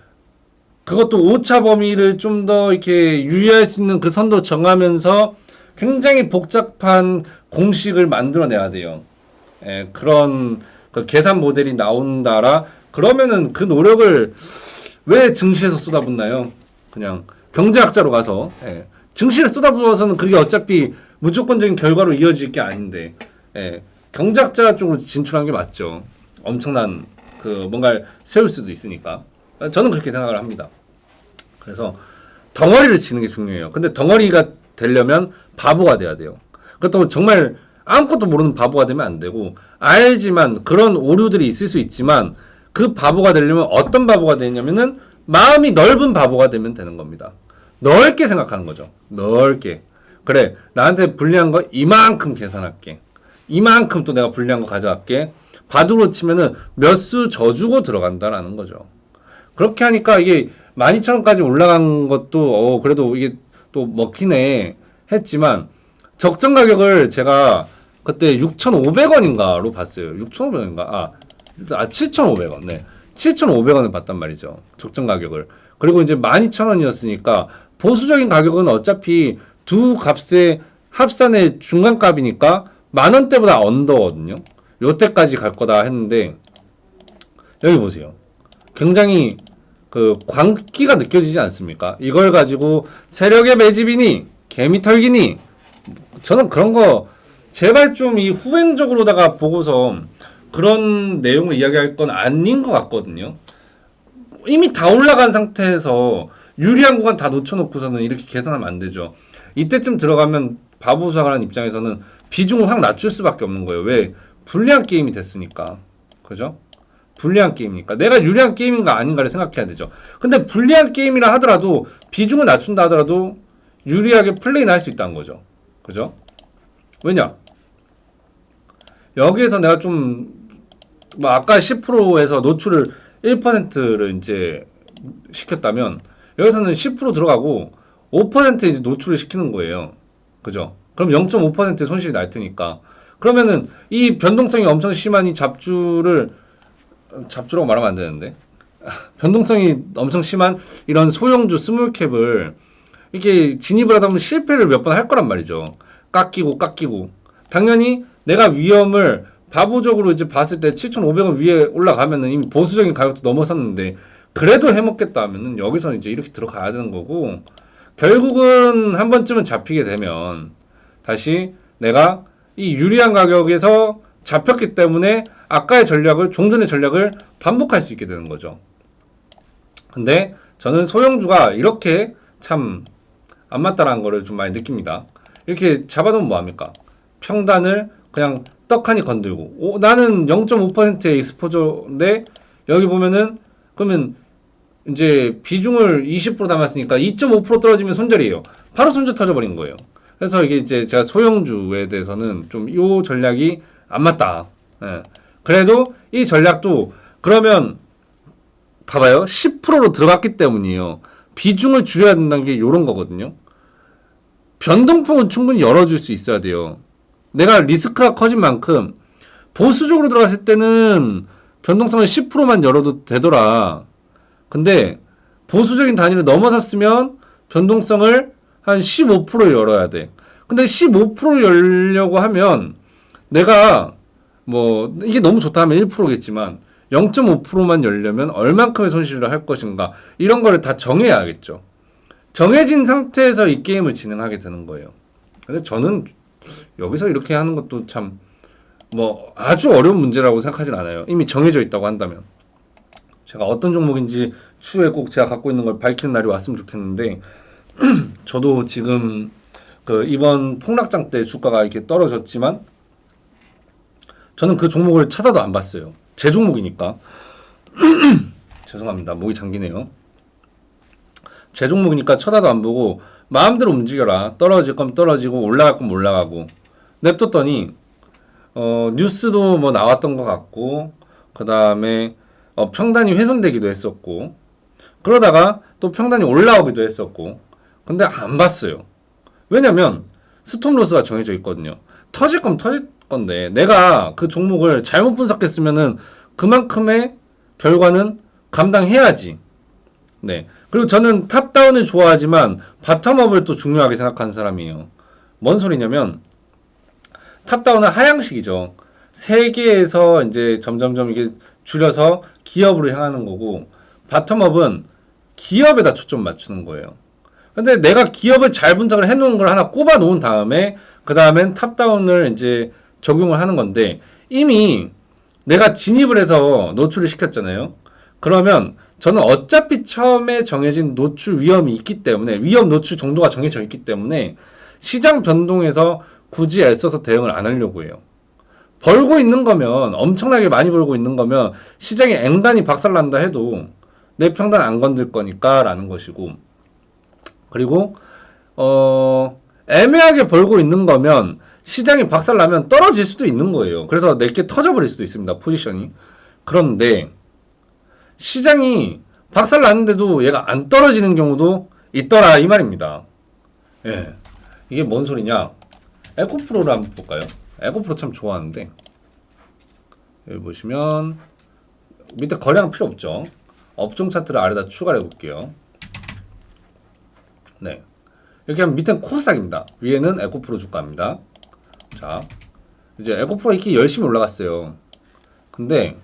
그것도 오차 범위를 좀 더 이렇게 유의할 수 있는 그 선도 정하면서 굉장히 복잡한 공식을 만들어내야 돼요. 예, 그런 그 계산 모델이 나온다라 그러면은 그 노력을 왜 증시에서 쏟아붓나요? 그냥 경제학자로 가서, 예, 증시에 쏟아부어서는 그게 어차피 무조건적인 결과로 이어질 게 아닌데, 예, 경제학자 쪽으로 진출한 게 맞죠. 엄청난 그 뭔가를 세울 수도 있으니까. 저는 그렇게 생각을 합니다. 그래서 덩어리를 치는 게 중요해요. 근데 덩어리가 되려면 바보가 돼야 돼요. 그렇다고 정말 아무것도 모르는 바보가 되면 안 되고, 알지만 그런 오류들이 있을 수 있지만 그 바보가 되려면 어떤 바보가 되냐면은 마음이 넓은 바보가 되면 되는 겁니다. 넓게 생각하는 거죠. 넓게. 그래, 나한테 불리한 거 이만큼 계산할게. 이만큼 또 내가 불리한 거 가져갈게. 바둑으로 치면은 몇 수 져주고 들어간다라는 거죠. 그렇게 하니까 이게 12,000원까지 올라간 것도 그래도 이게 또 먹히네 했지만, 적정 가격을 제가 그때 6,500원인가로 봤어요. 6,500원인가? 7,500원. 네. 7,500원을 봤단 말이죠. 적정 가격을. 그리고 이제 12,000원이었으니까 보수적인 가격은 어차피 두 값의 합산의 중간값이니까 10,000원대보다 언더거든요. 요때까지 갈 거다 했는데 여기 보세요. 굉장히 그 광기가 느껴지지 않습니까? 이걸 가지고 세력의 매집이니 개미털기니 저는 그런 거 제발 좀 이 후행적으로다가 보고서 그런 내용을 이야기할 건 아닌 것 같거든요. 이미 다 올라간 상태에서 유리한 구간 다 놓쳐놓고서는 이렇게 계산하면 안 되죠. 이때쯤 들어가면 바보 수상하는 입장에서는 비중을 확 낮출 수밖에 없는 거예요. 왜? 불리한 게임이 됐으니까. 그죠? 불리한 게임이니까. 내가 유리한 게임인가 아닌가를 생각해야 되죠. 근데 불리한 게임이라 하더라도 비중을 낮춘다 하더라도 유리하게 플레이는 할 수 있다는 거죠. 그죠? 왜냐? 여기에서 내가 좀 뭐 아까 10%에서 노출을 1%를 이제 시켰다면 여기서는 10% 들어가고 5% 이제 노출을 시키는 거예요. 그죠? 그럼 0.5% 손실이 날 테니까. 그러면은 이 변동성이 엄청 심한 이 잡주라고 말하면 안 되는데. 변동성이 엄청 심한 이런 소형주 스몰캡을 이게 진입을 하다 보면 실패를 몇 번 할 거란 말이죠. 깎이고. 당연히 내가 위험을 바보적으로 이제 봤을 때 7,500원 위에 올라가면은 이미 보수적인 가격도 넘어섰는데 그래도 해먹겠다 하면은 여기서는 이제 이렇게 들어가야 되는 거고 결국은 한 번쯤은 잡히게 되면 다시 내가 이 유리한 가격에서 잡혔기 때문에 아까의 전략을 종전의 전략을 반복할 수 있게 되는 거죠. 근데 저는 소형주가 이렇게 참 안 맞다라는 거를 좀 많이 느낍니다. 이렇게 잡아놓으면 뭐합니까? 평단을 그냥 떡하니 건들고 나는 0.5%의 익스포저인데 여기 보면은 그러면 이제 비중을 20% 담았으니까 2.5% 떨어지면 손절이에요. 바로 손절 터져버린 거예요. 그래서 이게 이제 제가 소형주에 대해서는 좀 이 전략이 안 맞다. 예. 그래도 이 전략도 그러면 봐봐요. 10%로 들어갔기 때문이에요. 비중을 줄여야 된다는 게 이런 거거든요. 변동폭은 충분히 열어줄 수 있어야 돼요. 내가 리스크가 커진 만큼 보수적으로 들어갔을 때는 변동성을 10%만 열어도 되더라. 근데 보수적인 단위를 넘어섰으면 변동성을 한 15% 열어야 돼. 근데 15% 열려고 하면 내가 뭐 이게 너무 좋다 하면 1%겠지만 0.5%만 열려면 얼만큼의 손실을 할 것인가 이런 거를 다 정해야겠죠. 정해진 상태에서 이 게임을 진행하게 되는 거예요. 근데 저는 여기서 이렇게 하는 것도 참 뭐 아주 어려운 문제라고 생각하진 않아요. 이미 정해져 있다고 한다면. 제가 어떤 종목인지 추후에 꼭 제가 갖고 있는 걸 밝히는 날이 왔으면 좋겠는데 저도 지금 그 이번 폭락장 때 주가가 이렇게 떨어졌지만 저는 그 종목을 찾아도 안 봤어요. 제 종목이니까. 죄송합니다. 목이 잠기네요. 제 종목이니까 쳐다도 안 보고 마음대로 움직여라. 떨어질 거면 떨어지고 올라갈 거면 올라가고 냅뒀더니 뉴스도 뭐 나왔던 것 같고 그 다음에 평단이 훼손되기도 했었고 그러다가 또 평단이 올라오기도 했었고 근데 안 봤어요. 왜냐면 스톱로스가 정해져 있거든요. 터질 거면 터질 건데 내가 그 종목을 잘못 분석했으면은 그만큼의 결과는 감당해야지. 네. 그리고 저는 탑다운을 좋아하지만 바텀업을 또 중요하게 생각하는 사람이에요. 뭔 소리냐면 탑다운은 하향식이죠. 세계에서 이제 점점점 이게 줄여서 기업으로 향하는 거고 바텀업은 기업에다 초점 맞추는 거예요. 근데 내가 기업을 잘 분석을 해놓은 걸 하나 꼽아 놓은 다음에 그 다음엔 탑다운을 이제 적용을 하는 건데 이미 내가 진입을 해서 노출을 시켰잖아요. 그러면 저는 어차피 처음에 정해진 노출 위험이 있기 때문에 위험 노출 정도가 정해져 있기 때문에 시장 변동에서 굳이 애써서 대응을 안 하려고 해요. 벌고 있는 거면 엄청나게 많이 벌고 있는 거면 시장이 앵간히 박살난다 해도 내 평단 안 건들 거니까 라는 것이고 그리고 애매하게 벌고 있는 거면 시장이 박살나면 떨어질 수도 있는 거예요. 그래서 내게 터져버릴 수도 있습니다. 포지션이. 그런데 시장이 박살났는데도 얘가 안 떨어지는 경우도 있더라 이 말입니다. 예, 이게 뭔 소리냐? 에코프로를 한번 볼까요? 에코프로 참 좋아하는데 여기 보시면 밑에 거래량 필요 없죠. 업종 차트를 아래다 추가를 해볼게요. 네, 이렇게 하면 밑에는 코스닥입니다. 위에는 에코프로 주가입니다. 자, 이제 에코프로가 이렇게 열심히 올라갔어요. 근데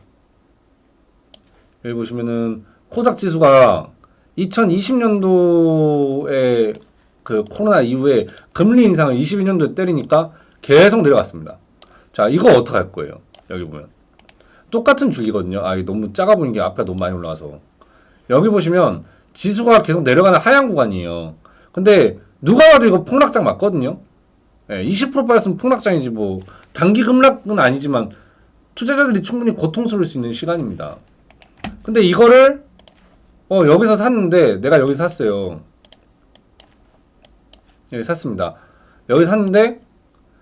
여기 보시면은 코스닥 지수가 2020년도에 그 코로나 이후에 금리 인상을 22년도에 때리니까 계속 내려갔습니다. 자, 이거 어떡할 거예요? 여기 보면 똑같은 주기거든요. 아, 이게 너무 작아 보이는 게 앞에 너무 많이 올라와서. 여기 보시면 지수가 계속 내려가는 하향 구간이에요. 근데 누가 봐도 이거 폭락장 맞거든요. 예, 20% 빠졌으면 폭락장이지 뭐 단기 급락은 아니지만 투자자들이 충분히 고통스러울 수 있는 시간입니다. 근데 이거를 여기서 샀는데 내가 여기 샀어요. 여기 샀습니다. 여기 샀는데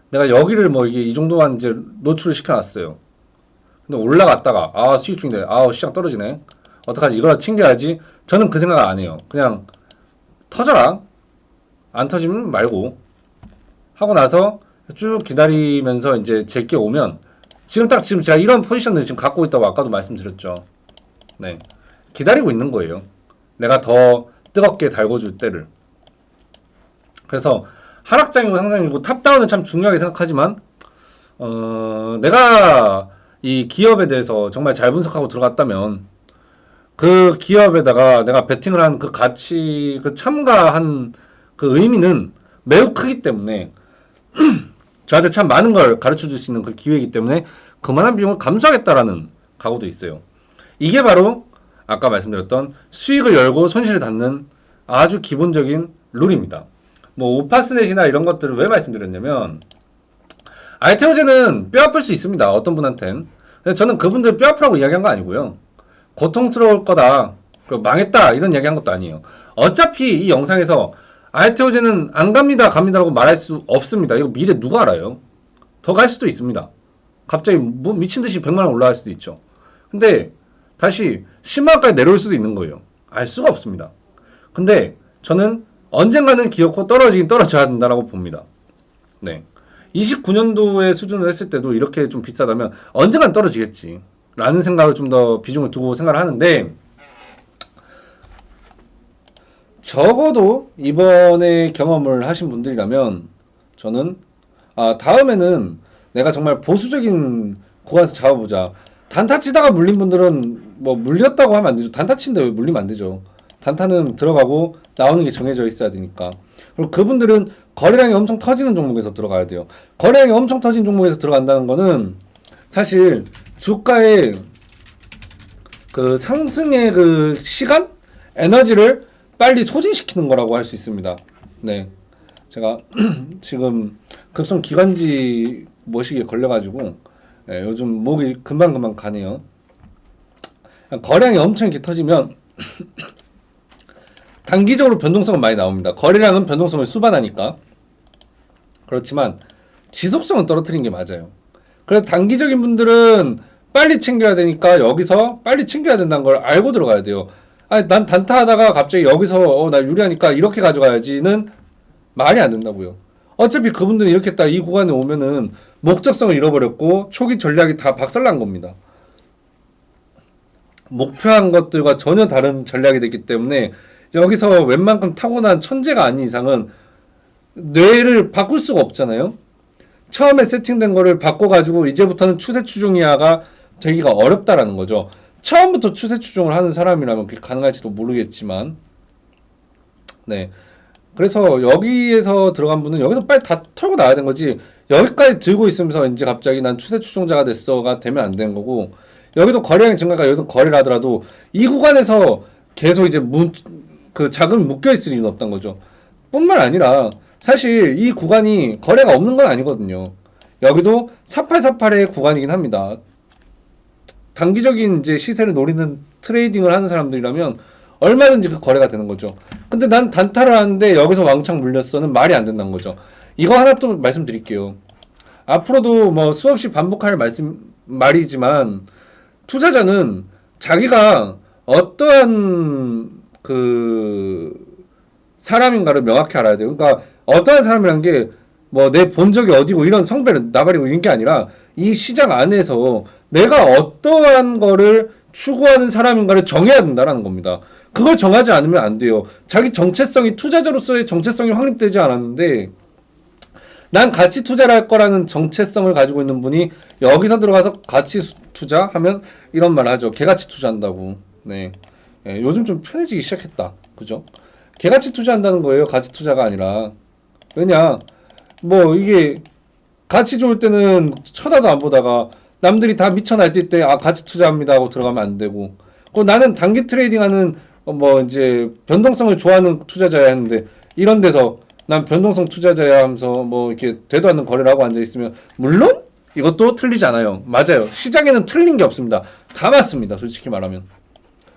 내가 여기를 뭐 이게 이 정도만 이제 노출을 시켜놨어요. 근데 올라갔다가 수익 중인데 시장 떨어지네. 어떡하지? 이걸 챙겨야지. 저는 그 생각 안 해요. 그냥 터져라. 안 터지면 말고 하고 나서 쭉 기다리면서 이제 제게 오면 지금 제가 이런 포지션을 지금 갖고 있다고 아까도 말씀드렸죠. 네, 기다리고 있는 거예요. 내가 더 뜨겁게 달궈줄 때를. 그래서 하락장이고 상장이고 탑다운은 참 중요하게 생각하지만 내가 이 기업에 대해서 정말 잘 분석하고 들어갔다면 그 기업에다가 내가 베팅을 한 그 가치, 그 참가한 그 의미는 매우 크기 때문에 저한테 참 많은 걸 가르쳐 줄 수 있는 그 기회이기 때문에 그만한 비용을 감수하겠다라는 각오도 있어요. 이게 바로 아까 말씀드렸던 수익을 열고 손실을 닫는 아주 기본적인 룰입니다. 뭐 오파스넷이나 이런 것들을 왜 말씀드렸냐면 알테오제는 뼈 아플 수 있습니다. 어떤 분한텐. 저는 그분들 뼈 아프라고 이야기한 거 아니고요. 고통스러울 거다. 망했다. 이런 이야기한 것도 아니에요. 어차피 이 영상에서 알테오제는 안 갑니다. 갑니다라고 말할 수 없습니다. 이거 미래 누가 알아요? 더 갈 수도 있습니다. 갑자기 뭐 미친 듯이 100만 원 올라갈 수도 있죠. 근데 다시 10만 원까지 내려올 수도 있는 거예요. 알 수가 없습니다. 근데 저는 언젠가는 기어코 떨어지긴 떨어져야 된다라고 봅니다. 네. 29년도에 수준을 했을 때도 이렇게 좀 비싸다면 언젠간 떨어지겠지. 라는 생각을 좀 더 비중을 두고 생각을 하는데 적어도 이번에 경험을 하신 분들이라면 저는 다음에는 내가 정말 보수적인 구간에서 잡아보자. 단타 치다가 물린 분들은 뭐 물렸다고 하면 안 되죠. 단타 치는데 왜 물리면 안 되죠. 단타는 들어가고 나오는 게 정해져 있어야 되니까. 그리고 그분들은 거래량이 엄청 터지는 종목에서 들어가야 돼요. 거래량이 엄청 터진 종목에서 들어간다는 거는 사실 주가의 그 상승의 그 시간? 에너지를 빨리 소진시키는 거라고 할 수 있습니다. 네. 제가 지금 급성 기관지 모시기에 걸려가지고 요즘 목이 금방금방 가네요. 거래량이 엄청 이렇게 터지면 단기적으로 변동성은 많이 나옵니다. 거래량은 변동성을 수반하니까. 그렇지만 지속성은 떨어뜨리는 게 맞아요. 그래서 단기적인 분들은 빨리 챙겨야 되니까 여기서 빨리 챙겨야 된다는 걸 알고 들어가야 돼요. 아니, 난 단타하다가 갑자기 여기서 나 유리하니까 이렇게 가져가야지는 말이 안 된다고요. 어차피 그분들은 이렇게 딱 이 구간에 오면은 목적성을 잃어버렸고 초기 전략이 다 박살난 겁니다. 목표한 것들과 전혀 다른 전략이 됐기 때문에 여기서 웬만큼 타고난 천재가 아닌 이상은 뇌를 바꿀 수가 없잖아요. 처음에 세팅된 거를 바꿔가지고 이제부터는 추세 추종 이하가 되기가 어렵다라는 거죠. 처음부터 추세 추종을 하는 사람이라면 그게 가능할지도 모르겠지만, 네. 그래서 여기에서 들어간 분은 여기서 빨리 다 털고 나와야 되는 거지. 여기까지 들고 있으면서 이제 갑자기 난 추세 추종자가 됐어가 되면 안 되는 거고, 여기도 거래량이 증가가 여기서 거래를 하더라도 이 구간에서 계속 이제 그 자금이 묶여 있을 리는 없다는 거죠. 뿐만 아니라 사실 이 구간이 거래가 없는 건 아니거든요. 여기도 4848의 구간이긴 합니다. 단기적인 이제 시세를 노리는 트레이딩을 하는 사람들이라면 얼마든지 그 거래가 되는 거죠. 근데 난 단타를 하는데 여기서 왕창 물렸어는 말이 안 된다는 거죠. 이거 하나 또 말씀드릴게요. 앞으로도 뭐 수없이 반복할 말이지만 투자자는 자기가 어떠한 그 사람인가를 명확히 알아야 돼요. 그러니까 어떠한 사람이란 게 뭐 내 본적이 어디고 이런 성배를 나발이고 이런 게 아니라 이 시장 안에서 내가 어떠한 거를 추구하는 사람인가를 정해야 된다라는 겁니다. 그걸 정하지 않으면 안 돼요. 자기 정체성이 투자자로서의 정체성이 확립되지 않았는데 난 가치 투자를 할 거라는 정체성을 가지고 있는 분이 여기서 들어가서 가치 투자하면 이런 말 하죠. 개가치 투자한다고. 네. 예, 요즘 좀 편해지기 시작했다. 그죠? 개가치 투자한다는 거예요. 가치 투자가 아니라. 왜냐? 뭐 이게 가치 좋을 때는 쳐다도 안 보다가 남들이 다 미쳐 날뛸 때 아 가치 투자합니다 하고 들어가면 안 되고. 나는 단기 트레이딩하는 뭐 이제 변동성을 좋아하는 투자자야 하는데 이런 데서 난 변동성 투자자야 하면서 뭐 이렇게 되도 않는 거래를 하고 앉아 있으면 물론 이것도 틀리지 않아요. 맞아요. 시장에는 틀린 게 없습니다. 다 맞습니다. 솔직히 말하면.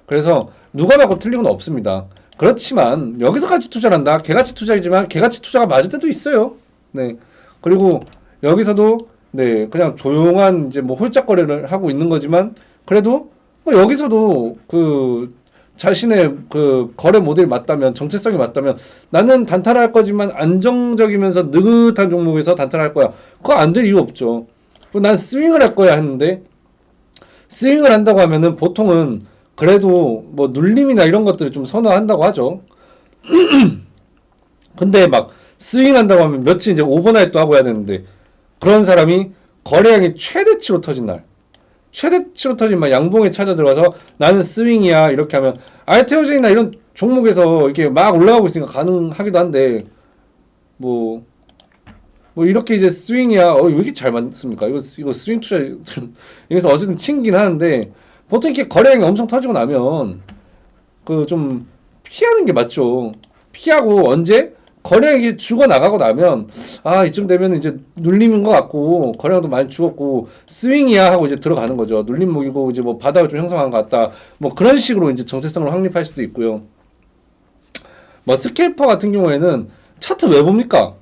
그래서 누가 맞고 틀린 건 없습니다. 그렇지만 여기서 가치 투자를 한다. 개가치 투자이지만 개가치 투자가 맞을 때도 있어요. 네. 그리고 여기서도 네 그냥 조용한 이제 뭐 홀짝 거래를 하고 있는 거지만 그래도 뭐 여기서도 그 자신의 그 거래 모델이 맞다면 정체성이 맞다면 나는 단타를 할 거지만 안정적이면서 느긋한 종목에서 단타를 할 거야. 그거 안 될 이유 없죠. 난 스윙을 할 거야 했는데 스윙을 한다고 하면은 보통은 그래도 뭐 눌림이나 이런 것들을 좀 선호한다고 하죠. 근데 막 스윙한다고 하면 며칠 이제 오버나잇도 하고 해야 되는데 그런 사람이 거래량이 최대치로 터진 날 최대치로 터진 막 양봉에 찾아 들어가서 나는 스윙이야 이렇게 하면 알테오젠이나 이런 종목에서 이렇게 막 올라가고 있으니까 가능하기도 한데 뭐 이렇게 이제 스윙이야 왜 이렇게 잘 맞습니까? 이거 스윙 투자 여기서 어쨌든 친긴 하는데 보통 이렇게 거래량이 엄청 터지고 나면 그 좀 피하는 게 맞죠. 피하고 언제 거래량이 죽어 나가고 나면 아 이쯤 되면 이제 눌림인 것 같고 거래량도 많이 죽었고 스윙이야 하고 이제 들어가는 거죠. 눌림목이고 이제 뭐 바닥을 좀 형성한 것 같다. 뭐 그런 식으로 이제 정체성을 확립할 수도 있고요. 뭐 스캘퍼 같은 경우에는 차트 왜 봅니까?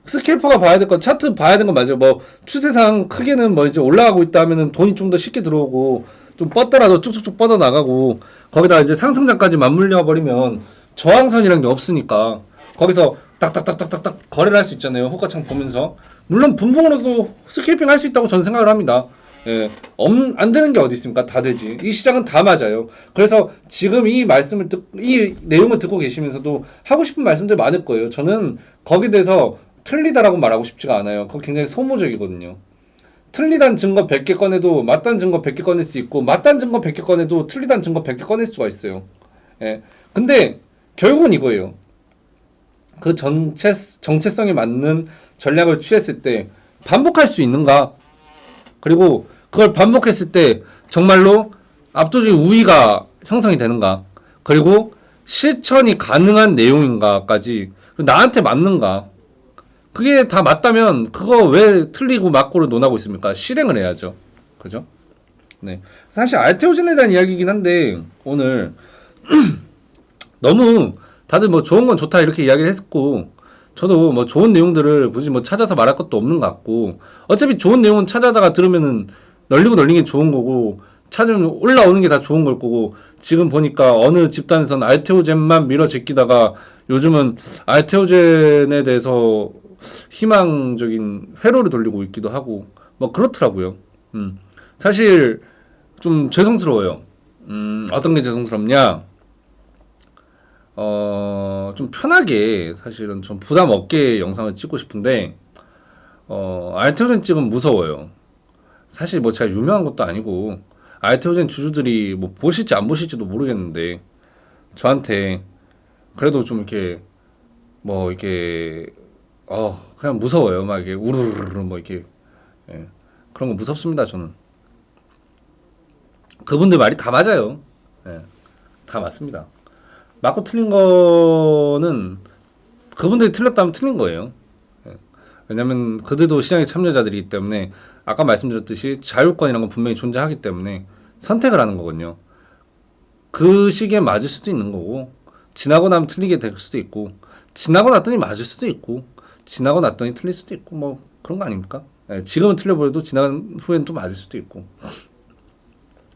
스캘퍼가 봐야 될 건 차트 봐야 되는 건 맞아요. 뭐 추세상 크게는 뭐 이제 올라가고 있다 하면은 돈이 좀 더 쉽게 들어오고 좀 뻗더라도 쭉쭉쭉 뻗어 나가고 거기다 이제 상승장까지 맞물려 버리면 저항선이란 게 없으니까 거기서 딱딱딱딱딱딱 거래를 할 수 있잖아요. 호가창 보면서. 물론 분봉으로도 스캘핑 할 수 있다고 저는 생각을 합니다. 예, 안 되는 게 어디 있습니까? 다 되지. 이 시장은 다 맞아요. 그래서 지금 이 내용을 듣고 계시면서도 하고 싶은 말씀들 많을 거예요. 저는 거기에 대해서 틀리다라고 말하고 싶지가 않아요. 그거 굉장히 소모적이거든요. 틀리단 증거 100개 꺼내도 맞단 증거 100개 꺼낼 수 있고 맞단 증거 100개 꺼내도 틀리단 증거 100개 꺼낼 수가 있어요. 예. 근데 결국은 이거예요. 그 정체성에 맞는 전략을 취했을 때 반복할 수 있는가? 그리고 그걸 반복했을 때 정말로 압도적인 우위가 형성이 되는가? 그리고 실천이 가능한 내용인가까지 나한테 맞는가? 그게 다 맞다면 그거 왜 틀리고 맞고를 논하고 있습니까? 실행을 해야죠. 그죠? 네. 사실 알테오젠에 대한 이야기이긴 한데 오늘 너무 다들 뭐 좋은 건 좋다 이렇게 이야기를 했고 저도 뭐 좋은 내용들을 굳이 뭐 찾아서 말할 것도 없는 것 같고 어차피 좋은 내용은 찾아다가 들으면은 널리고 널리는 게 좋은 거고 찾으면 올라오는 게 다 좋은 걸 거고 지금 보니까 어느 집단에서는 알테오젠만 밀어 제끼다가 요즘은 알테오젠에 대해서 희망적인 회로를 돌리고 있기도 하고 뭐 그렇더라고요. 사실 좀 죄송스러워요. 어떤 게 죄송스럽냐? 좀 편하게 사실은 좀 부담 없게 영상을 찍고 싶은데 알테오젠 찍으면 무서워요. 사실 뭐 제가 유명한 것도 아니고 알테오젠 주주들이 뭐 보실지 안 보실지도 모르겠는데 저한테 그래도 좀 이렇게 뭐 이렇게 그냥 무서워요. 막 이게 우르르르 뭐 이렇게 예. 그런 거 무섭습니다. 저는 그분들 말이 다 맞아요. 예. 다 맞습니다. 맞고 틀린 거는 그분들이 틀렸다면 틀린 거예요. 예. 왜냐면 그들도 시장의 참여자들이기 때문에 아까 말씀드렸듯이 자율권이라는 건 분명히 존재하기 때문에 선택을 하는 거거든요. 그 시기에 맞을 수도 있는 거고 지나고 나면 틀리게 될 수도 있고 지나고 났더니 맞을 수도 있고 지나고 났더니 틀릴 수도 있고 뭐 그런 거 아닙니까? 예, 지금은 틀려버려도 지나간 후에는 또 맞을 수도 있고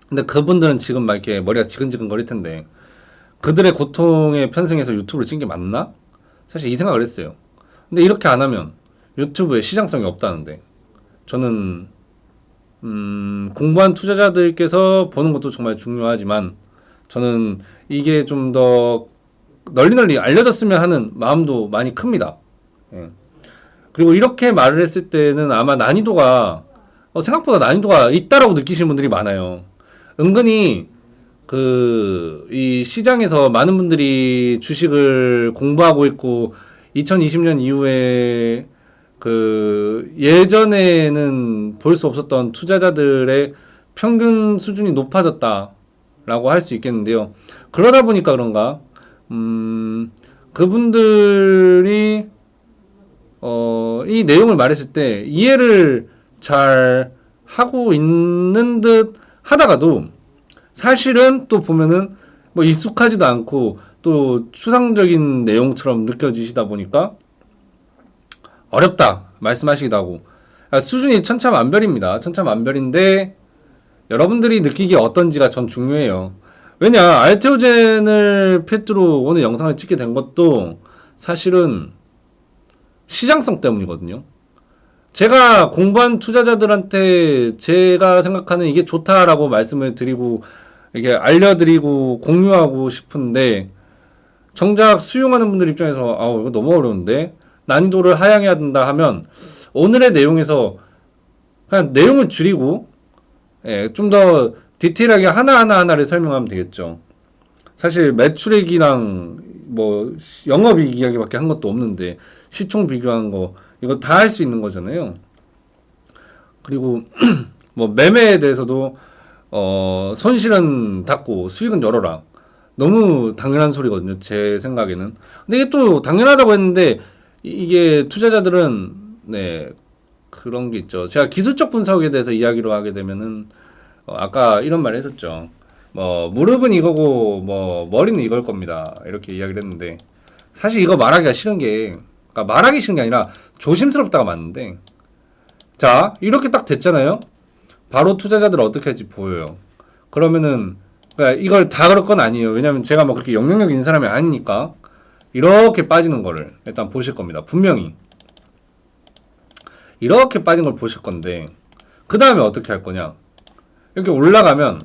근데 그분들은 지금 막 이렇게 머리가 지근지근 거릴 텐데 그들의 고통에 편승해서 유튜브를 찍는 게 맞나? 사실 이 생각을 했어요. 근데 이렇게 안 하면 유튜브에 시장성이 없다는데 저는 공부한 투자자들께서 보는 것도 정말 중요하지만 저는 이게 좀 더 널리 알려졌으면 하는 마음도 많이 큽니다. 예. 그리고 이렇게 말을 했을 때는 아마 난이도가 생각보다 난이도가 있다라고 느끼시는 분들이 많아요. 은근히 이 시장에서 많은 분들이 주식을 공부하고 있고 2020년 이후에 예전에는 볼 수 없었던 투자자들의 평균 수준이 높아졌다라고 할 수 있겠는데요. 그러다 보니까 그런가, 그분들이, 이 내용을 말했을 때 이해를 잘 하고 있는 듯 하다가도 사실은 또 보면은 뭐 익숙하지도 않고 또 추상적인 내용처럼 느껴지시다 보니까 어렵다 말씀하시기도 하고, 수준이 천차만별입니다. 천차만별인데 여러분들이 느끼기 어떤지가 전 중요해요. 왜냐, 알테오젠을 필두로 오늘 영상을 찍게 된 것도 사실은 시장성 때문이거든요. 제가 공부한 투자자들한테 제가 생각하는 이게 좋다라고 말씀을 드리고 이게 알려드리고 공유하고 싶은데, 정작 수용하는 분들 입장에서 이거 너무 어려운데 난이도를 하향해야 된다 하면 오늘의 내용에서 그냥 내용을 줄이고 좀 더 디테일하게 하나를 설명하면 되겠죠. 사실 매출액이랑 뭐 영업이익 이야기밖에 한 것도 없는데 시총 비교한 거 이거 다 할 수 있는 거잖아요. 그리고 뭐 매매에 대해서도 손실은 닫고 수익은 열어라. 너무 당연한 소리거든요, 제 생각에는. 근데 이게 또 당연하다고 했는데 이게 투자자들은 그런 게 있죠. 제가 기술적 분석에 대해서 이야기를 하게 되면은 아까 이런 말 했었죠. 뭐 무릎은 이거고 뭐 머리는 이걸 겁니다. 이렇게 이야기를 했는데 사실 이거 말하기가 싫은 게, 그러니까 말하기 싫은 게 아니라 조심스럽다가 맞는데, 자 이렇게 딱 됐잖아요. 바로 투자자들 어떻게 할지 보여요. 그러면은 그러니까 이걸 다 그럴 건 아니에요. 왜냐면 제가 뭐 그렇게 영향력 있는 사람이 아니니까 이렇게 빠지는 거를 일단 보실 겁니다. 분명히 이렇게 빠진 걸 보실 건데, 그 다음에 어떻게 할 거냐, 이렇게 올라가면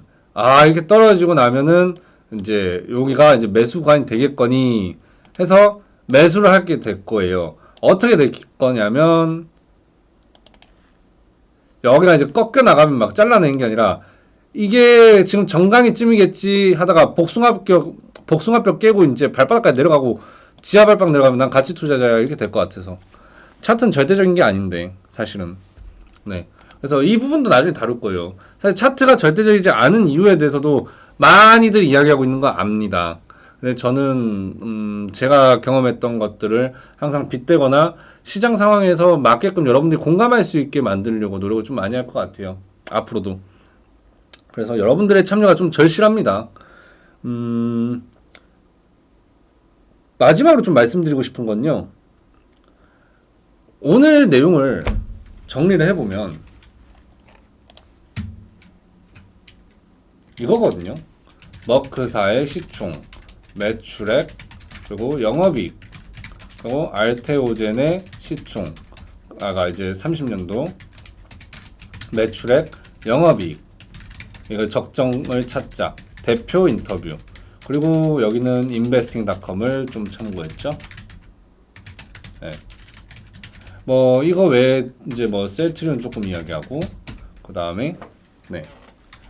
이렇게 떨어지고 나면은 이제 여기가 이제 매수 구간이 되겠거니 해서 매수를 하게 될 거예요. 어떻게 될 거냐면 여기가 이제 꺾여 나가면 막 잘라내는 게 아니라 이게 지금 정강이쯤이겠지 하다가 복숭아뼈 깨고 이제 발바닥까지 내려가고 지하 발바닥 내려가면 난 가치 투자자야 이렇게 될 것 같아서. 차트는 절대적인 게 아닌데 사실은. 그래서 이 부분도 나중에 다룰 거예요. 사실 차트가 절대적이지 않은 이유에 대해서도 많이들 이야기하고 있는 거 압니다. 근데 저는 제가 경험했던 것들을 항상 빗대거나 시장 상황에서 맞게끔 여러분들이 공감할 수 있게 만들려고 노력을 좀 많이 할 것 같아요, 앞으로도. 그래서 여러분들의 참여가 좀 절실합니다. 마지막으로 좀 말씀드리고 싶은 건요, 오늘 내용을 정리를 해보면 이거거든요. 머크사의 시총, 매출액, 그리고 영업이익, 그리고 알테오젠의 시총, 이제 30년도 매출액, 영업이익, 이거 적정을 찾자, 대표 인터뷰, 그리고 여기는 investing.com을 좀 참고했죠. 뭐 이거 외에 이제 뭐 셀트리온 조금 이야기하고, 그 다음에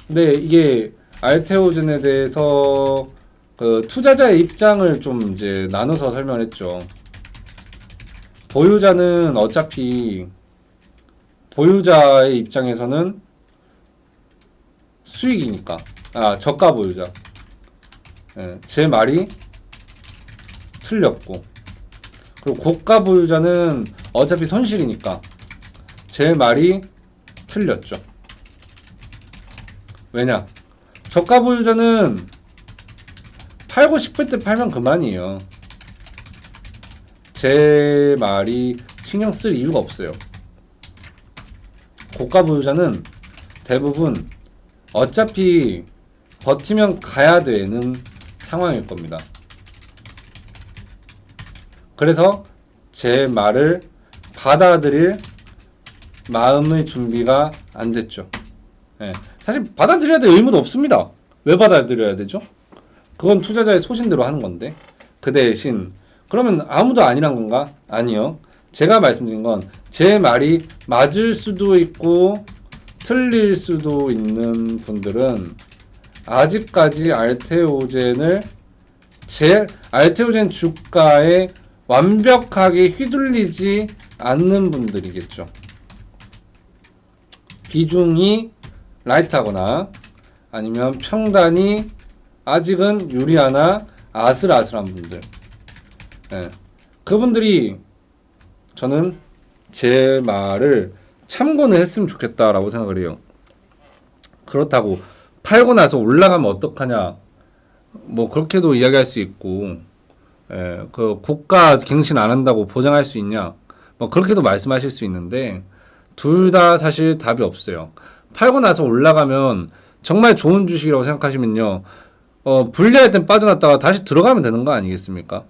근데 이게 알테오젠에 대해서 투자자의 입장을 좀 이제 나눠서 설명했죠. 보유자는 어차피 보유자의 입장에서는 수익이니까, 저가 보유자. 제 말이 틀렸고, 그리고 고가 보유자는 어차피 손실이니까 제 말이 틀렸죠. 왜냐? 저가 보유자는 팔고 싶을 때 팔면 그만이에요. 제 말이 신경 쓸 이유가 없어요. 고가 보유자는 대부분 어차피 버티면 가야 되는 상황일 겁니다. 그래서 제 말을 받아들일 마음의 준비가 안 됐죠. 사실 받아들여야 될 의무도 없습니다. 왜 받아들여야 되죠? 그건 투자자의 소신대로 하는 건데 그 대신 그러면 아무도 아니란 건가? 아니요. 제가 말씀드린 건 제 말이 맞을 수도 있고 틀릴 수도 있는 분들은 아직까지 알테오젠을 제 알테오젠 주가에 완벽하게 휘둘리지 않는 분들이겠죠. 비중이 라이트하거나 아니면 평단이 아직은 유리하나 아슬아슬한 분들, 네. 그분들이 저는 제 말을 참고는 했으면 좋겠다라고 생각을 해요. 그렇다고 팔고 나서 올라가면 어떡하냐, 뭐 그렇게도 이야기할 수 있고, 그 고가 갱신 안 한다고 보장할 수 있냐, 뭐 그렇게도 말씀하실 수 있는데 둘 다 사실 답이 없어요. 팔고 나서 올라가면 정말 좋은 주식이라고 생각하시면요, 불리할 땐 빠져났다가 다시 들어가면 되는 거 아니겠습니까?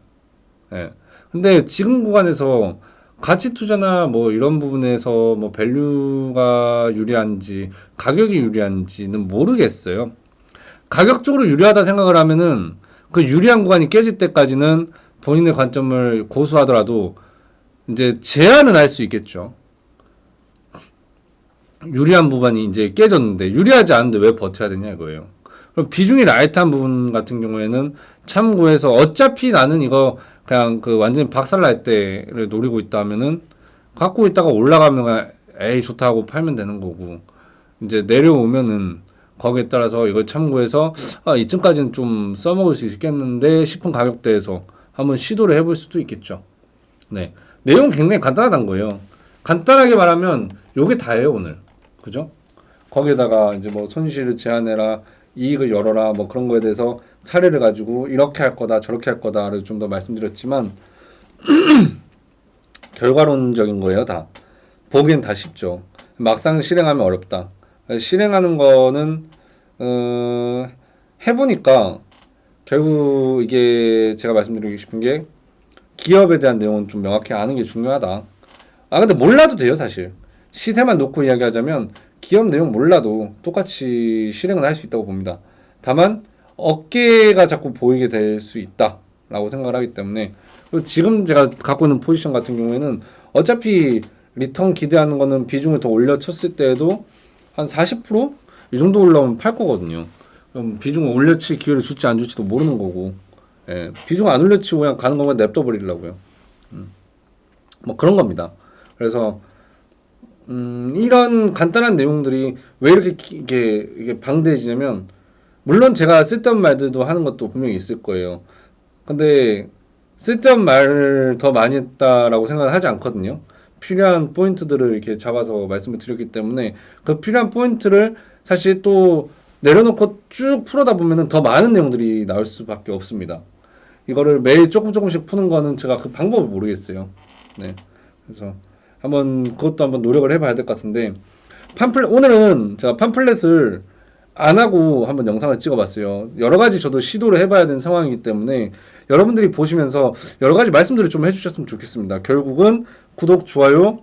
예. 근데 지금 구간에서 가치 투자나 뭐 이런 부분에서 뭐 밸류가 유리한지 가격이 유리한지는 모르겠어요. 가격적으로 유리하다 생각을 하면은 그 유리한 구간이 깨질 때까지는 본인의 관점을 고수하더라도 이제 제한은 할 수 있겠죠. 유리한 부분이 이제 깨졌는데 유리하지 않은데 왜 버텨야 되냐 이거예요. 그럼 비중이 라이트한 부분 같은 경우에는 참고해서 어차피 나는 이거 그냥 그 완전히 박살날 때를 노리고 있다 하면은 갖고 있다가 올라가면 에이 좋다 하고 팔면 되는 거고, 이제 내려오면은 거기에 따라서 이걸 참고해서 이쯤까지는 좀 써먹을 수 있겠는데 싶은 가격대에서 한번 시도를 해볼 수도 있겠죠. 네, 내용 굉장히 간단하단 거예요. 간단하게 말하면 요게 다예요 오늘. 그죠? 거기에다가 이제 뭐 손실을 제한해라, 이익을 열어라, 뭐 그런 거에 대해서 사례를 가지고 이렇게 할 거다 저렇게 할 거다를 좀 더 말씀드렸지만 결과론적인 거예요. 다 보기엔 다 쉽죠. 막상 실행하면 어렵다. 실행하는 거는 해보니까 결국 이게 제가 말씀드리고 싶은 게 기업에 대한 내용은 좀 명확히 아는 게 중요하다. 근데 몰라도 돼요. 사실 시세만 놓고 이야기하자면 기업 내용 몰라도 똑같이 실행을 할 수 있다고 봅니다. 다만 어깨가 자꾸 보이게 될 수 있다라고 생각을 하기 때문에, 지금 제가 갖고 있는 포지션 같은 경우에는 어차피 리턴 기대하는 거는 비중을 더 올려쳤을 때에도 한 40%이 정도 올라오면 팔 거거든요. 그럼 비중을 올려칠 기회를 줄지 안 줄지도 모르는 거고, 비중 안 올려치고 그냥 가는 거면 냅둬 버리려고요. 뭐 그런 겁니다. 그래서 이런 간단한 내용들이 왜 이렇게 이게 방대해지냐면, 물론 제가 쓸데없는 말들도 하는 것도 분명히 있을 거예요. 근데 쓸데없는 말을 더 많이 했다라고 생각을 하지 않거든요. 필요한 포인트들을 이렇게 잡아서 말씀을 드렸기 때문에 그 필요한 포인트를 사실 또 내려놓고 쭉 풀어다 보면은 더 많은 내용들이 나올 수밖에 없습니다. 이거를 매일 조금씩 푸는 거는 제가 그 방법을 모르겠어요. 네. 그래서 그것도 한번 노력을 해봐야 될 것 같은데, 오늘은 제가 팜플렛을 안 하고 한번 영상을 찍어봤어요. 여러 가지 저도 시도를 해봐야 되는 상황이기 때문에 여러분들이 보시면서 여러 가지 말씀들을 좀 해주셨으면 좋겠습니다. 결국은 구독, 좋아요,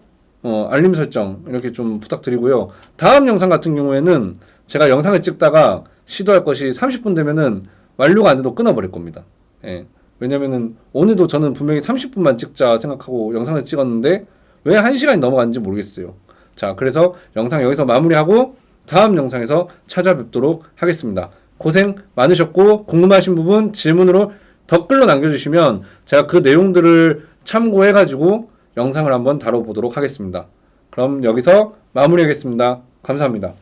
알림 설정 이렇게 좀 부탁드리고요. 다음 영상 같은 경우에는 제가 영상을 찍다가 시도할 것이 30분 되면은 완료가 안 돼도 끊어버릴 겁니다. 예. 왜냐면은 오늘도 저는 분명히 30분만 찍자 생각하고 영상을 찍었는데 왜 1시간이 넘어갔는지 모르겠어요. 자, 그래서 영상 여기서 마무리하고 다음 영상에서 찾아뵙도록 하겠습니다. 고생 많으셨고, 궁금하신 부분 질문으로 댓글로 남겨주시면 제가 그 내용들을 참고해가지고 영상을 한번 다뤄보도록 하겠습니다. 그럼 여기서 마무리하겠습니다. 감사합니다.